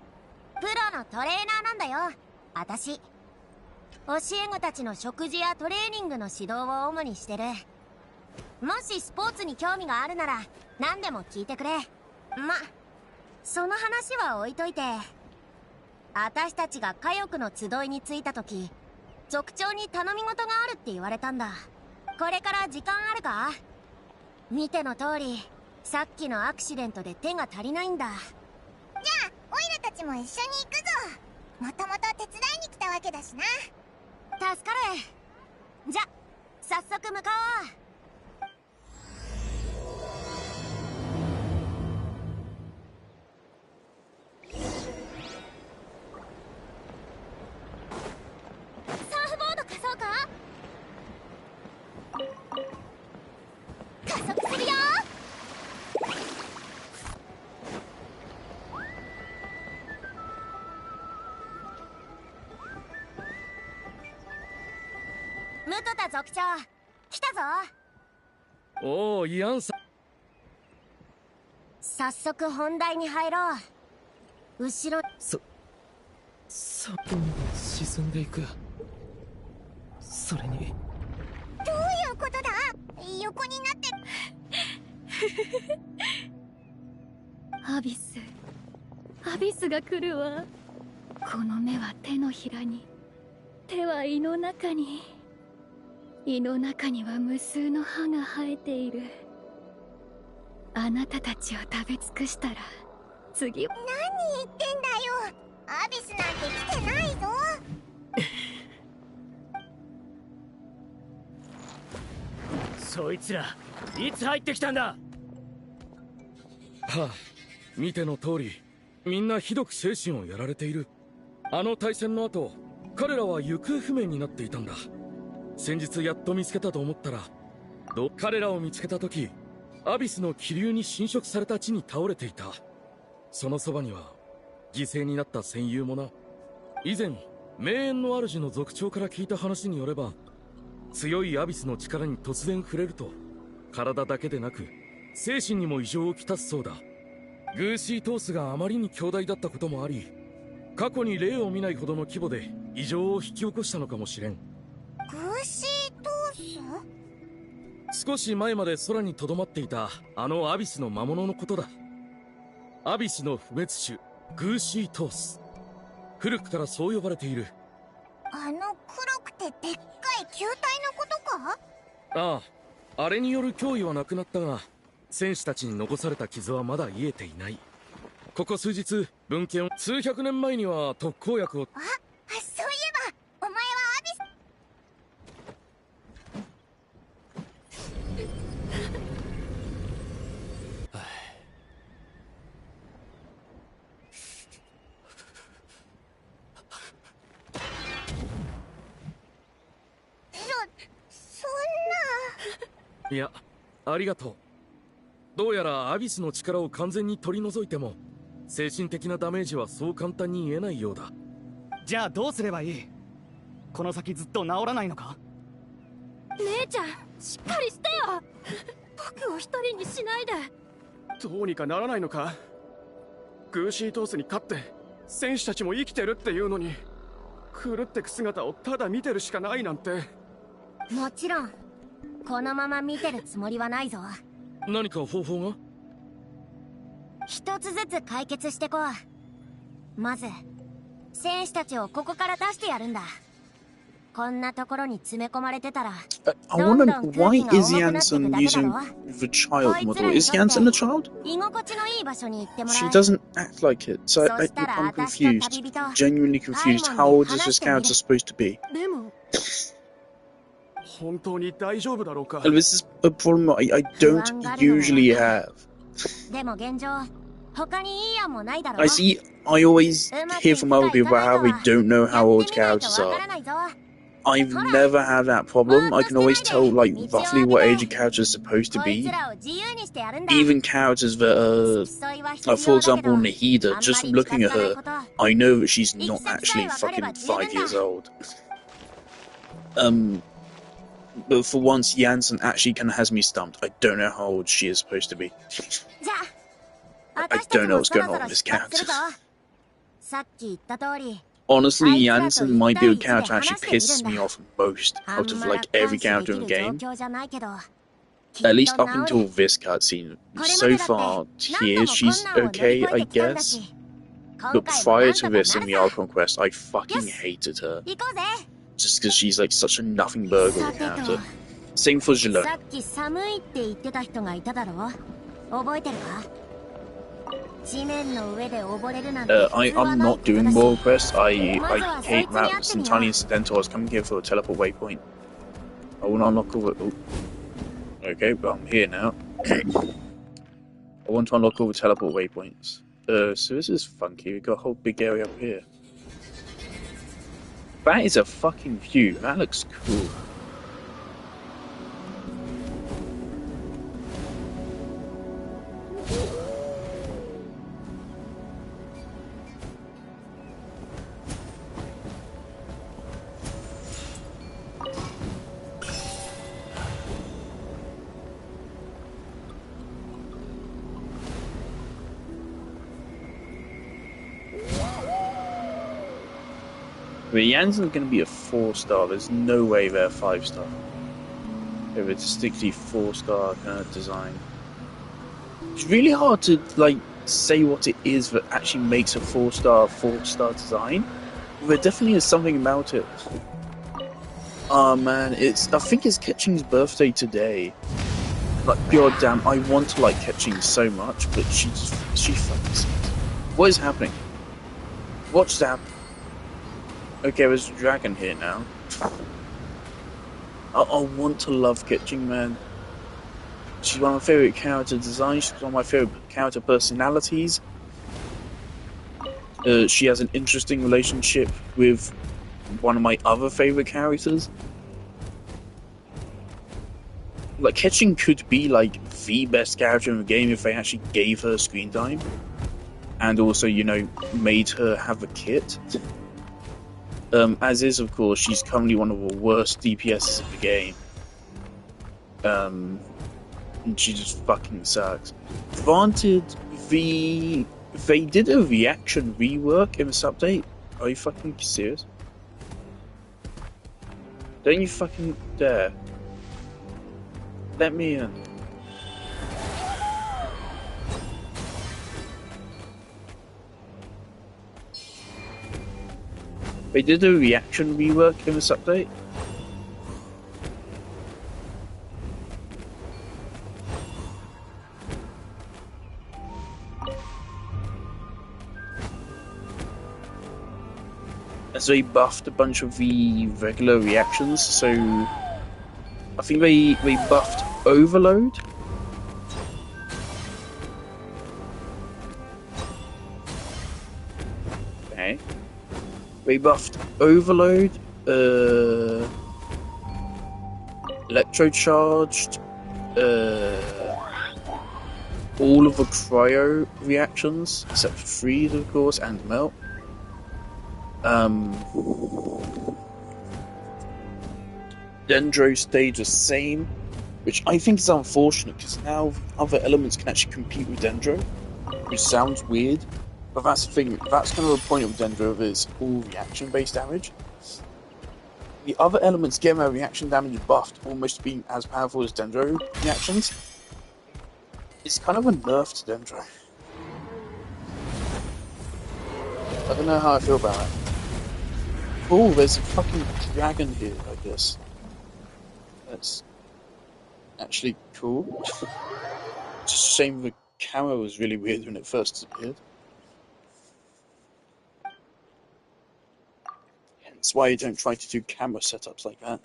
プロのトレーナーなんだよ、私。教え子たちの食事やトレーニングの指導を主にしてる。もしスポーツに興味があるなら何でも聞いてくれ。その話は置いといて、私たちが火翼の集いに着いた時、族長に頼み事があるって言われたんだ。これから時間あるか？見ての通り、さっきのアクシデントで手が足りないんだ。じゃあオイラたちも一緒に行くぞ。もともと手伝いに来たわけだしな。助かる。じゃ早速向かおう。サーフボード貸そうか？加速するよ。ムトタ族長来たぞ。おお、ヤンさん。早速本題に入ろう。後ろさ沈んでいく。それにどういうことだ？横になってアビスが来るわ。この目は手のひらに、手は胃の中に、胃の中には無数の歯が生えている。あなたたちを食べ尽くしたら次は。何言ってんだよ。アビスなんて来てないぞ。そいつらいつ入ってきたんだ？はあ、見ての通りみんなひどく精神をやられている。あの大戦の後、彼らは行方不明になっていたんだ。先日やっと見つけたと思ったら、彼らを見つけた時、アビスの気流に侵食された地に倒れていた。そのそばには犠牲になった戦友もな。以前名園の主の族長から聞いた話によれば、強いアビスの力に突然触れると体だけでなく精神にも異常をきたすそうだ。グーシートースがあまりに強大だったこともあり、過去に例を見ないほどの規模で異常を引き起こしたのかもしれん。グーシートース？少し前まで空に留まっていたあのアビスの魔物のことだ。アビスの不滅種グーシートース。古くからそう呼ばれている。あの黒くてでっかい球体のことか？ああ、あれによる脅威はなくなったが、戦士たちに残された傷はまだ癒えていない。ここ数日文献を、数百年前には特効薬を。そういえばお前はアビス。そんな。いや、ありがとう。どうやらアビスの力を完全に取り除いても精神的なダメージはそう簡単に言えないようだ。じゃあどうすればいい？この先ずっと治らないのか？姉ちゃんしっかりしてよ。僕を一人にしないで。どうにかならないのか？グーシートースに勝って戦士たちも生きてるっていうのに、狂ってく姿をただ見てるしかないなんて。もちろんこのまま見てるつもりはないぞ。何か方法が？一つずつ解決してこう。まず戦士たちをここから出してやるんだ。こんなところに詰め込まれてたら I wonder why is Janssen using the child model? Is Janssen a child? 居心地のいい場所に行ってもら She う。 doesn't act like it, so I'm confused. Genuinely confused. How old is this character supposed to be? でも本当に大丈夫だろうか？ This is a problem I don't usually have. でも現状他にいい案もないだろう。 I always hear from other people about how they don't know how old characters are. I've never had that problem. I can always tell like roughly what age a character is supposed to be. Even characters that are, like for example Nahida, just from looking at her, I know that she's not actually fucking 5 years old. But for once, Janssen actually kind of has me stumped. I don't know how old she is supposed to be. I don't know what's going on with this character. Honestly, Jansen might be a character actually pisses me off most out of like every character in the game. At least up until this cutscene. So far, here she's okay, I guess. But prior to this in the Archon Quest, I fucking hated her. Just because she's like such a nothing burger of a character. Same for Jelona. I'm not doing more quests. I hate that. It's entirely incidental. I was coming here for a teleport waypoint. I will not unlock all the... Oh. Okay, but I'm here now. I want to unlock all the teleport waypoints. So this is funky. We've got a whole big area up here. That is a fucking view. That looks cool. I mean, Jansen's going to be a 4-star. There's no way they're 5-star. They're a distinctly 4-star kind of design. It's really hard to like say what it is that actually makes a 4-star design. But there definitely is something about it. Oh man, I think it's Ketching's birthday today. Like, god damn, I want to like Ketching so much, but she fucking sucks. What is happening? What's happening? Okay, there's a dragon here now. I want to love Ketching, man. She's one of my favourite character designs. She's one of my favourite character personalities. She has an interesting relationship with one of my other favourite characters. Like, Ketching could be, like, the best character in the game if they actually gave her screen time. And also, you know, made her have a kit. As is, of course, she's currently one of the worst DPSs in the game. And she just fucking sucks. Granted, they did a reaction rework in this update. Are you fucking serious? Don't you fucking dare. Let me in. They did a reaction rework in this update. As they buffed a bunch of the regular reactions, so I think they buffed Overload. Okay. They buffed Overload, Electrocharged, all of the Cryo reactions, except for Freeze, of course, and Melt. Dendro stayed the same, which I think is unfortunate, because now other elements can actually compete with Dendro, which sounds weird. But that's the thing, that's kind of the point of Dendro, is all reaction-based damage. The other elements get their reaction damage buffed, almost being as powerful as Dendro reactions. It's kind of a nerf to Dendro. I don't know how I feel about that. Oh, there's a fucking dragon here, I guess. That's actually cool. It's just a shame the camera was really weird when it first appeared. Hence why you don't try to do camera setups like that.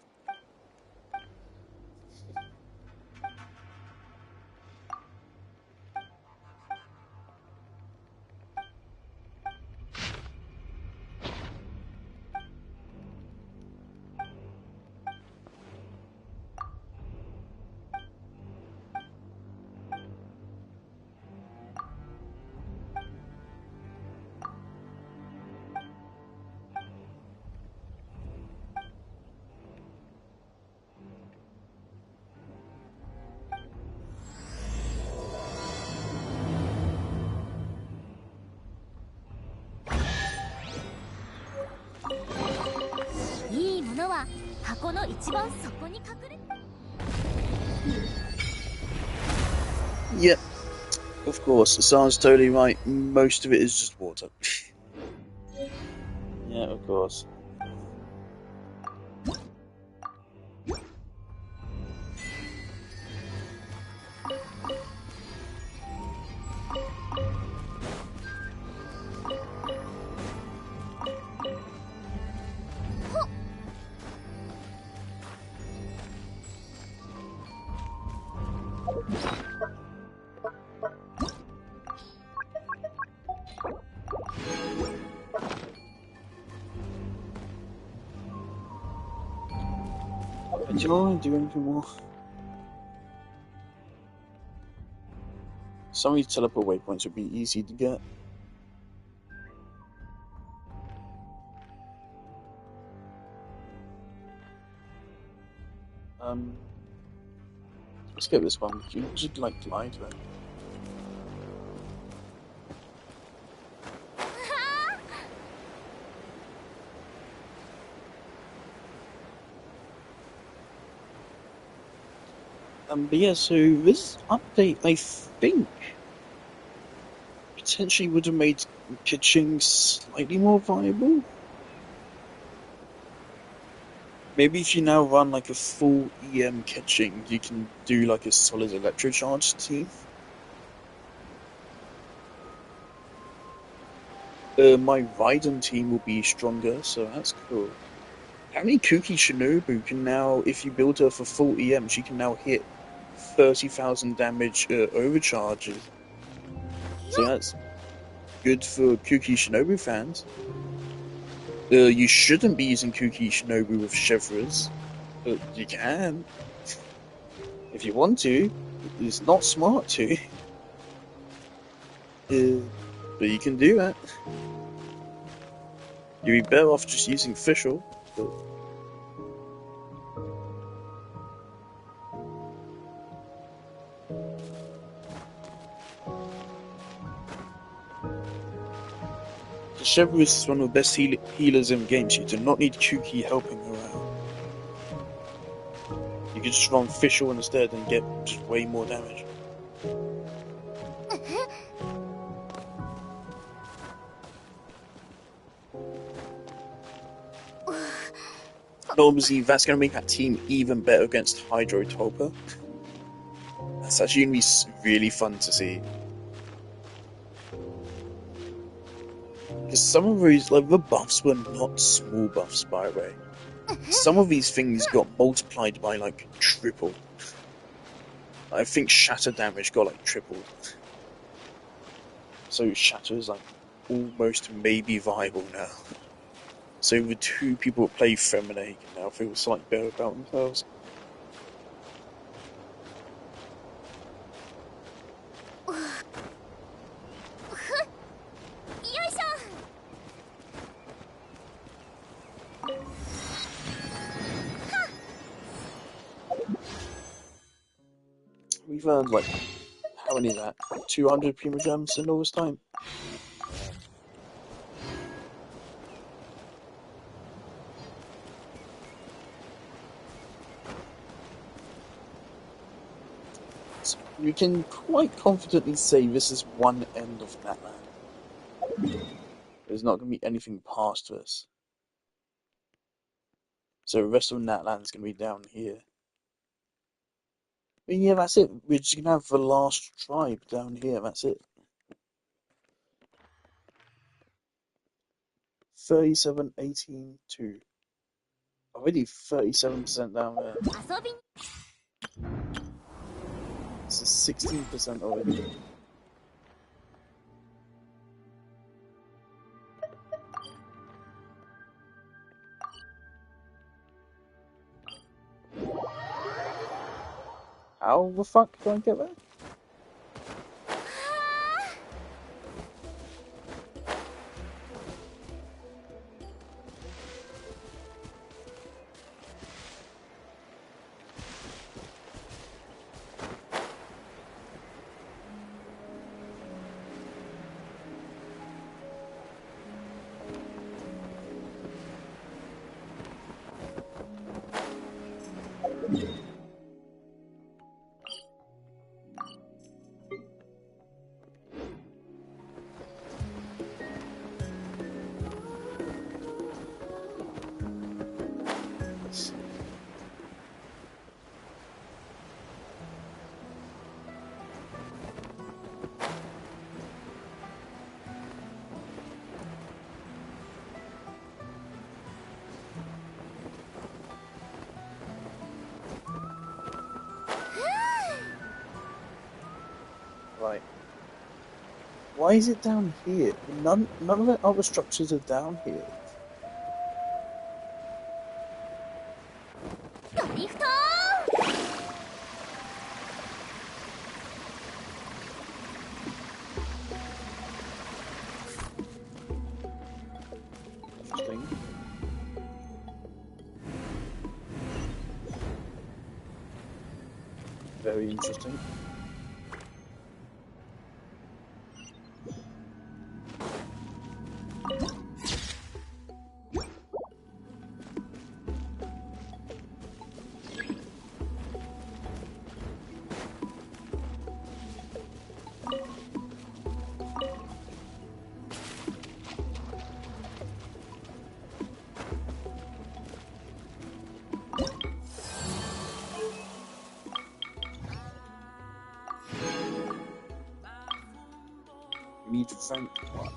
箱の一番底に隠れ。 Yep, of course. Hassan's totally right. Most of it is just water. Yeah, of course. Do you want to do anything more? Some of these teleport waypoints would be easy to get. Let's get this one. You just like glide there. But yeah, so this update, I think, potentially would have made pitching slightly more viable. Maybe if you now run like a full EM catching, you can do like a solid electrocharge team. My Raiden team will be stronger, so that's cool. Apparently Kuki Shinobu can now, if you build her for full EM, she can now hit 30,000 damage overcharges. So that's good for Kuki Shinobu fans. You shouldn't be using Kuki Shinobu with Chevras, but you can. If you want to. It's not smart to. But you can do that. You'd be better off just using Fischl. But... Chevra is one of the best healers in the game, so you do not need Kuki helping her out. You can just run Fischl instead and get just way more damage. And obviously, that's going to make that team even better against Hydro Tulpa. That's actually going to be really fun to see. Because some of these, like, the buffs were not small buffs, by the way. Some of these things got multiplied by, like, triple. I think Shatter damage got, like, tripled. So Shatter is, like, almost maybe viable now. So the two people that play Feminine can now feel slightly better about themselves. We've earned, like, how many is that? 200 Prima Gems in all this time? So we can quite confidently say this is one end of Natland. There's not going to be anything past this. So the rest of Natland is going to be down here. But yeah, that's it. We're just going to have the last tribe down here. That's it. 37, 18, 2. Already 37% down there. This is 16% already. How the fuck do I get that? this. Right. Why is it down here? None of the other structures are down here. ドリフト Interesting. Very interesting. We need rank 1.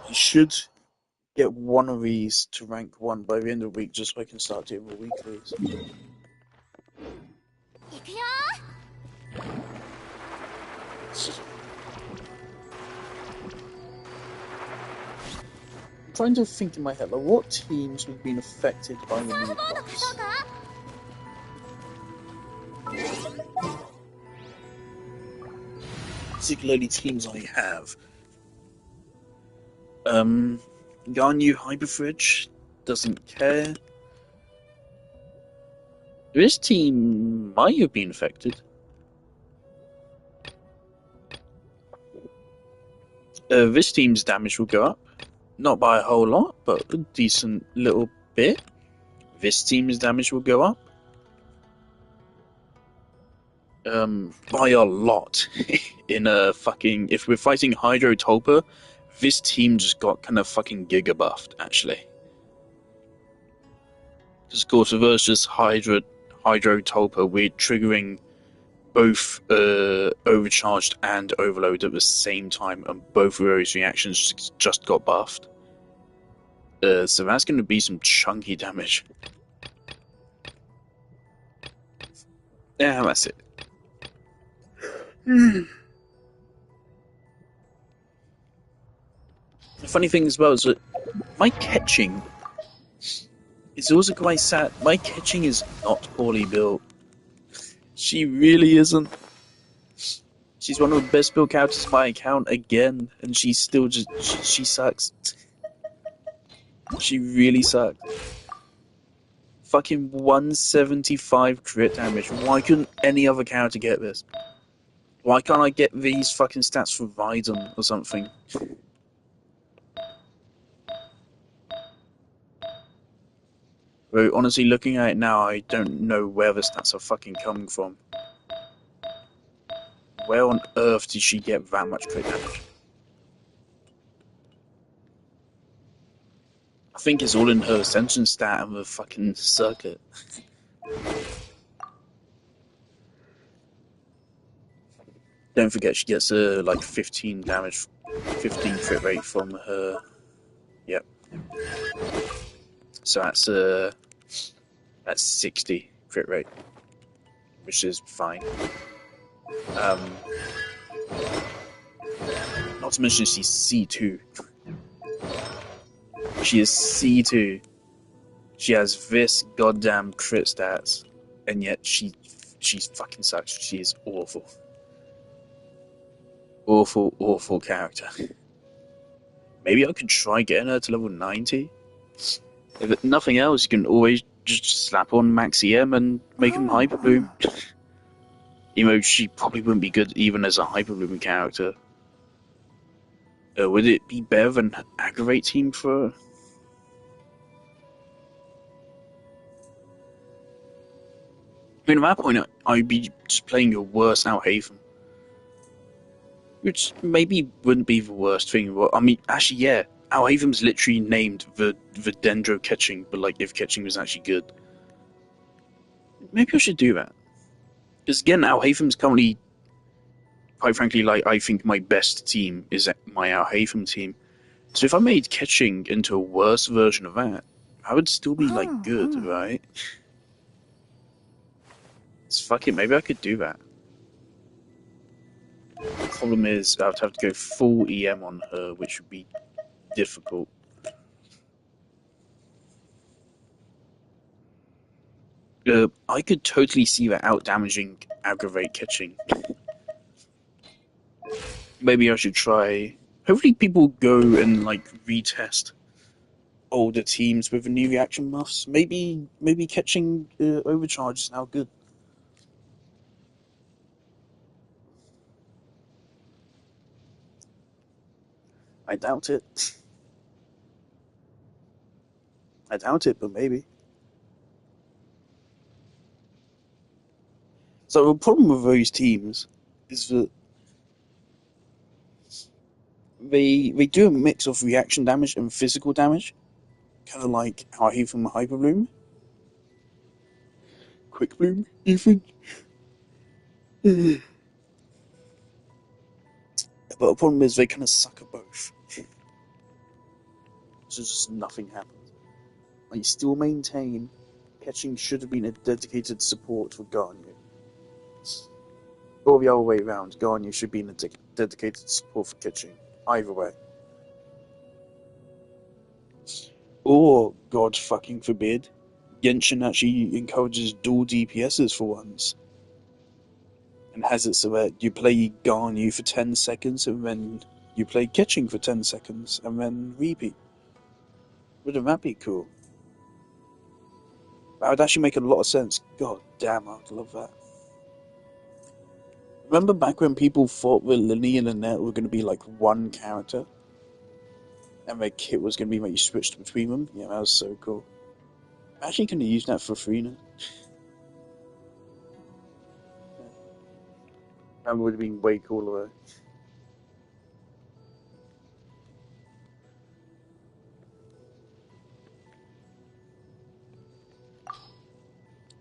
You should get one of these to rank 1 by the end of the week, just so I can start doing more weeklies. いくよ I'm trying to think in my head, like, what teams have been affected by the サー new フボード貸そ buffs? うか Particularly teams I have. Garnu Hyperfridge doesn't care. This team might have been affected. This team's damage will go up. Not by a whole lot, but a decent little bit. This team's damage will go up. By a lot. In a fucking... If we're fighting Hydro Tulpa, this team just got kind of fucking giga buffed, actually. Because, of course, versus Hydro Tulpa, we're triggering both Overcharged and Overload at the same time, and both of those reactions just got buffed. So that's going to be some chunky damage. Yeah, that's it. The funny thing as well is that my catching is also quite sad. My catching is not poorly built. She really isn't. She's one of the best built characters in my account again, and she's still just... She sucks. She really sucks. Fucking 175 crit damage. Why couldn't any other character get this? Why can't I get these fucking stats for Raiden or something? Bro, honestly, looking at it now, I don't know where the stats are fucking coming from. Where on earth did she get that much crit damage? I think it's all in her ascension stat and the fucking circuit. Don't forget she gets like 15 damage, 15 crit rate from her. Yep. So that's 60 crit rate, which is fine. Not to mention she's C2. She is C2. She has this goddamn crit stats, and yet she's fucking sucks. She is awful. Awful, awful character. Maybe I could try getting her to level 90. If nothing else, you can always just slap on Max EM and make him Hyper Boom. Even though she probably wouldn't be good even as a hyperlumen character. Would it be better than Aggravate Team for her? I mean, at that point, I'd be just playing your worst Outhaven. Which maybe wouldn't be the worst thing. But I mean, actually, yeah. Outhaven's literally named the Dendro Catching, but like if Catching was actually good. Maybe I should do that. Because again, Outhaven's currently, quite frankly, like I think my best team is my Outhaven team. So if I made Catching into a worse version of that, I would still be like good, right? Fuck it, maybe I could do that. The problem is I would have to go full EM on her, which would be difficult. I could totally see that out damaging Aggravate Catching. Maybe I should try. Hopefully, people go and like retest older teams with the new reaction buffs. Maybe Catching Overcharge is now good. I doubt it. I doubt it, but maybe. So the problem with those teams is that they do a mix of reaction damage and physical damage, kind of like how I hear from Hyper Bloom, Quick Bloom, even. But the problem is they kind of suck at both. So just nothing happens. I still maintain Catching should have been a dedicated support for Garnier. Or the other way around, Garnier should be a dedicated support for Catching. Either way. Or, God fucking forbid, Genshin actually encourages dual DPSs for once. And has it so that you play Garnier for 10 seconds and then you play Catching for 10 seconds and then repeat. Wouldn't that be cool? That would actually make a lot of sense. God damn, I'd love that. Remember back when people thought that Lily and Annette were going to be like one character? And their kit was going to be when you switched between them? Yeah, that was so cool. I'm actually going to use that for free now. That would have been way cooler.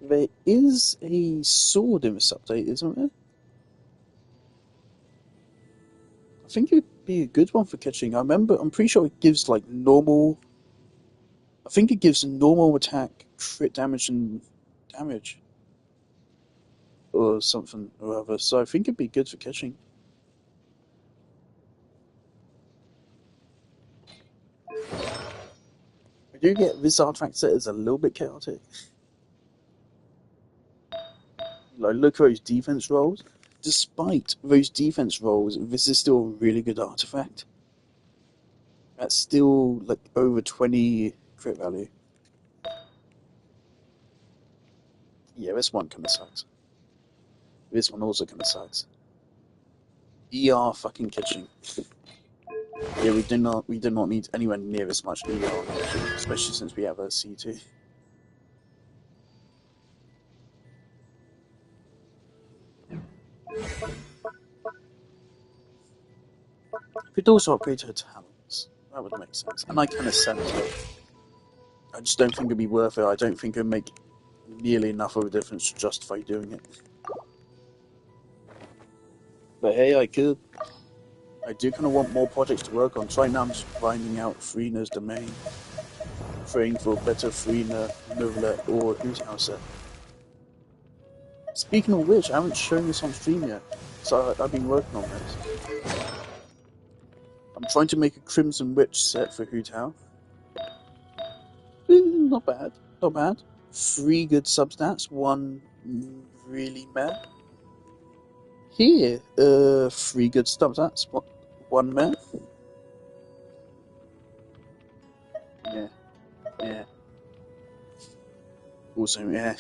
There is a sword in this update, isn't there? I think it'd be a good one for Catching. I'm pretty sure it gives like normal. I think it gives normal attack, crit damage, and damage. Or something or other. So I think it'd be good for Catching. I do get this artifact set is a little bit chaotic. Like, look at those defense rolls. Despite those defense rolls, this is still a really good artifact. That's still like over 20 crit value. Yeah, this one kind of sucks. This one also kind of sucks. ER fucking Catching. Yeah, we do not need anywhere near as much ER, especially since we have a C2. Could also upgrade her talents. That would make sense. And I kind of sent her. I just don't think it'd be worth it. I don't think it'd make nearly enough of a difference to justify doing it. But hey, I could. I do kind of want more projects to work on. So right now I'm just grinding out Freena's domain. Praying for a better Freena, Novelet, or Who's House set. Speaking of which, I haven't shown this on stream yet. So I've been working on this. I'm trying to make a Crimson Witch set for Hu Tao. Not bad, not bad. 3 good substats, 1 really meh. Here, 3 good substats, 1 meh. Yeah. Also, yeah.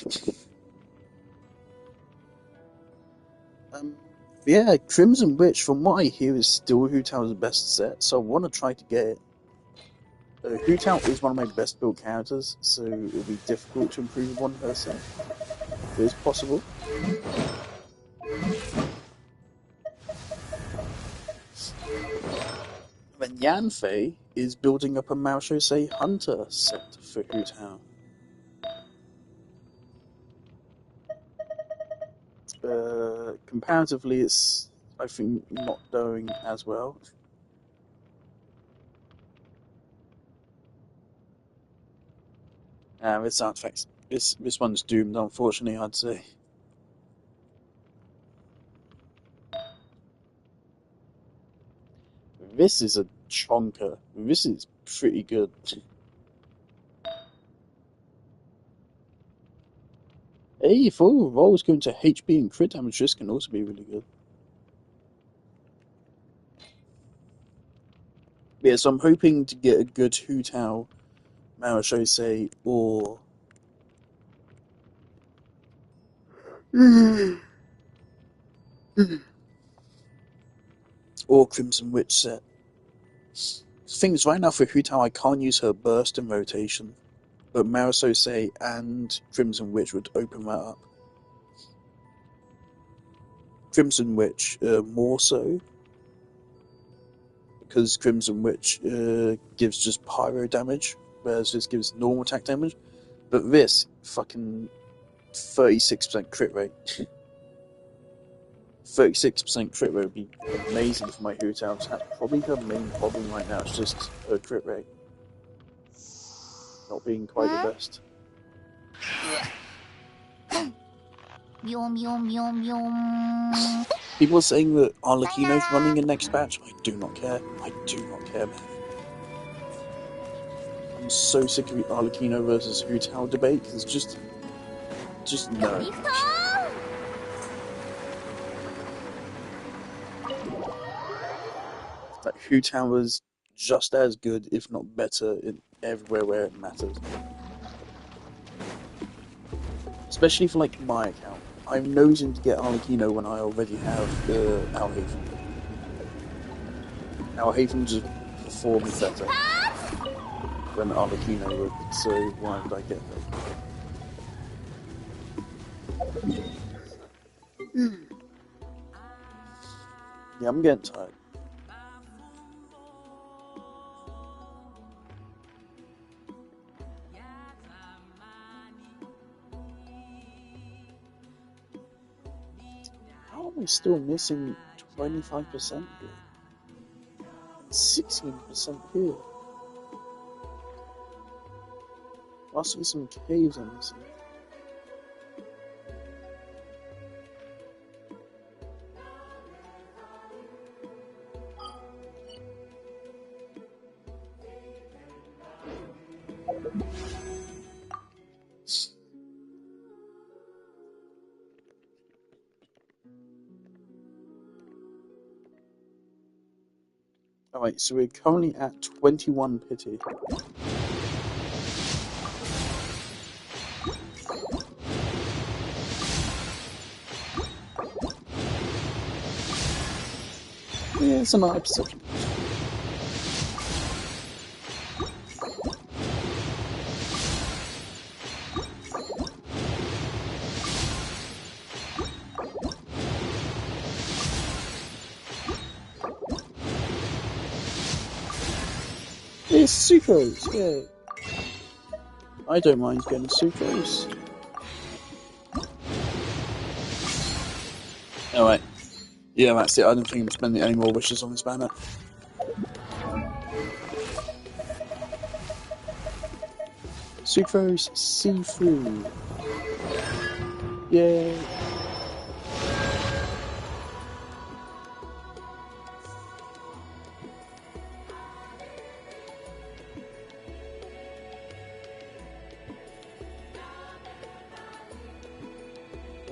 Yeah, Crimson Witch, from what I hear, is still Hu Tao's best set, so I want to try to get it. Hu Tao is one of my best built characters, so it'll be difficult to improve upon her set. It is possible. Then Yanfei is building up a Mao Shosei Hunter set for Hu Tao. Comparatively, it's, I think, not doing as well. This artifact, this one's doomed, unfortunately, I'd say. This is a chonker. This is pretty good. Hey, if all rolls go into HP and crit damage, this can also be really good. Yeah, so I'm hoping to get a good Hu Tao, Mao Shosei, or or Crimson Witch set. Things right now for Hu Tao, I can't use her burst and rotation, but Mao Shosei and Crimson Witch would open that up. Crimson Witch more so, because Crimson Witch gives just pyro damage, whereas this gives normal attack damage. But this fucking 36% crit rate. 36% crit rate would be amazing for my Hu Tao. That's probably her main problem right now. It's just her crit rate not being quite the best. People are saying that Arlecchino's running in next batch. I do not care. I do not care, man. I'm so sick of the Arlecchino versus Hu Tao debate. It's just no. Like, Hu Tao was just as good, if not better, in everywhere where it matters. Especially for like my account. I'm nosing to get Arlecchino when I already have Alhaven. Alhaven just performed better than Arlecchino would, so why would I get her? Yeah, I'm getting tired. How am I still missing 25% here? 16% here. Must be some caves I'm missing. Alright, so we're currently at 21 pity. Yeah, it's an eye perception. It's sucrose, yeah. I don't mind getting sucrose. Alright. Yeah, that's it. I don't think I'm spending any more wishes on this banner. Sucrose, see-through. Yay.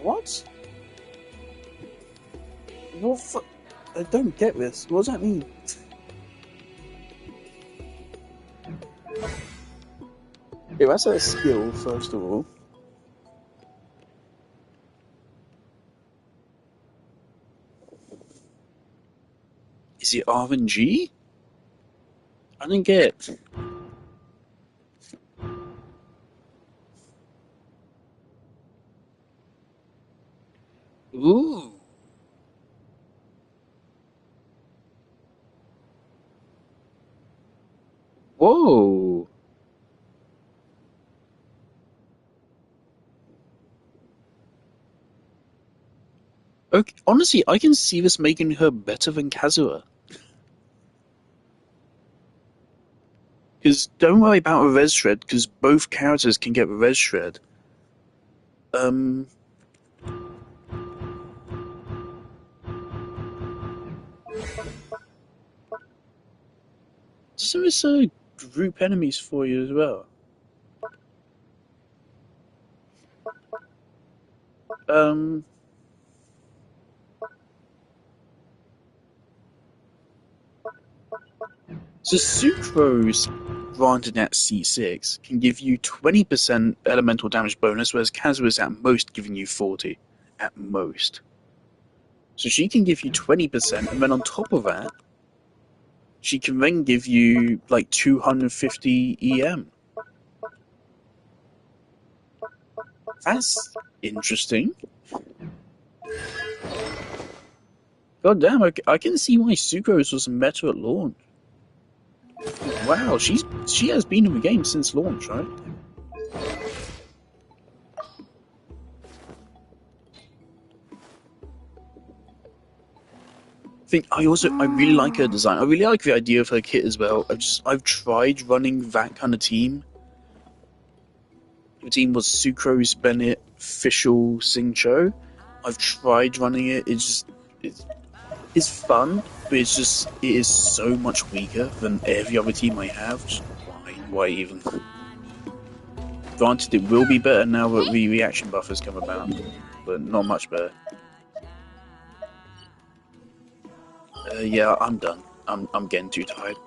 What? What? I don't get this. What does that mean? Yeah, that's a skill, first of all. Is it RNG? I didn't get it. Ooh. Whoa. Okay, honestly, I can see this making her better than Kazuha. Because don't worry about a res shred, because both characters can get a res shred. Um, so it's group enemies for you as well. Um, so Sucrose, granted at C6, can give you 20% elemental damage bonus, whereas Kazuha's at most giving you 40. At most. So she can give you 20%, and then on top of that, she can then give you like 250 EM. That's interesting. God damn, I can see why Sucrose was better at launch. Wow, she has been in the game since launch, right? I really like her design. I really like the idea of her kit as well. I've tried running that kind of team. The team was Sucrose, Bennett, Fischl, Singcho. I've tried running it. It's fun, but it is so much weaker than every other team I have. Just why even? Granted, it will be better now that the reaction buff has come about, but not much better. Yeah, I'm done. I'm getting too tired.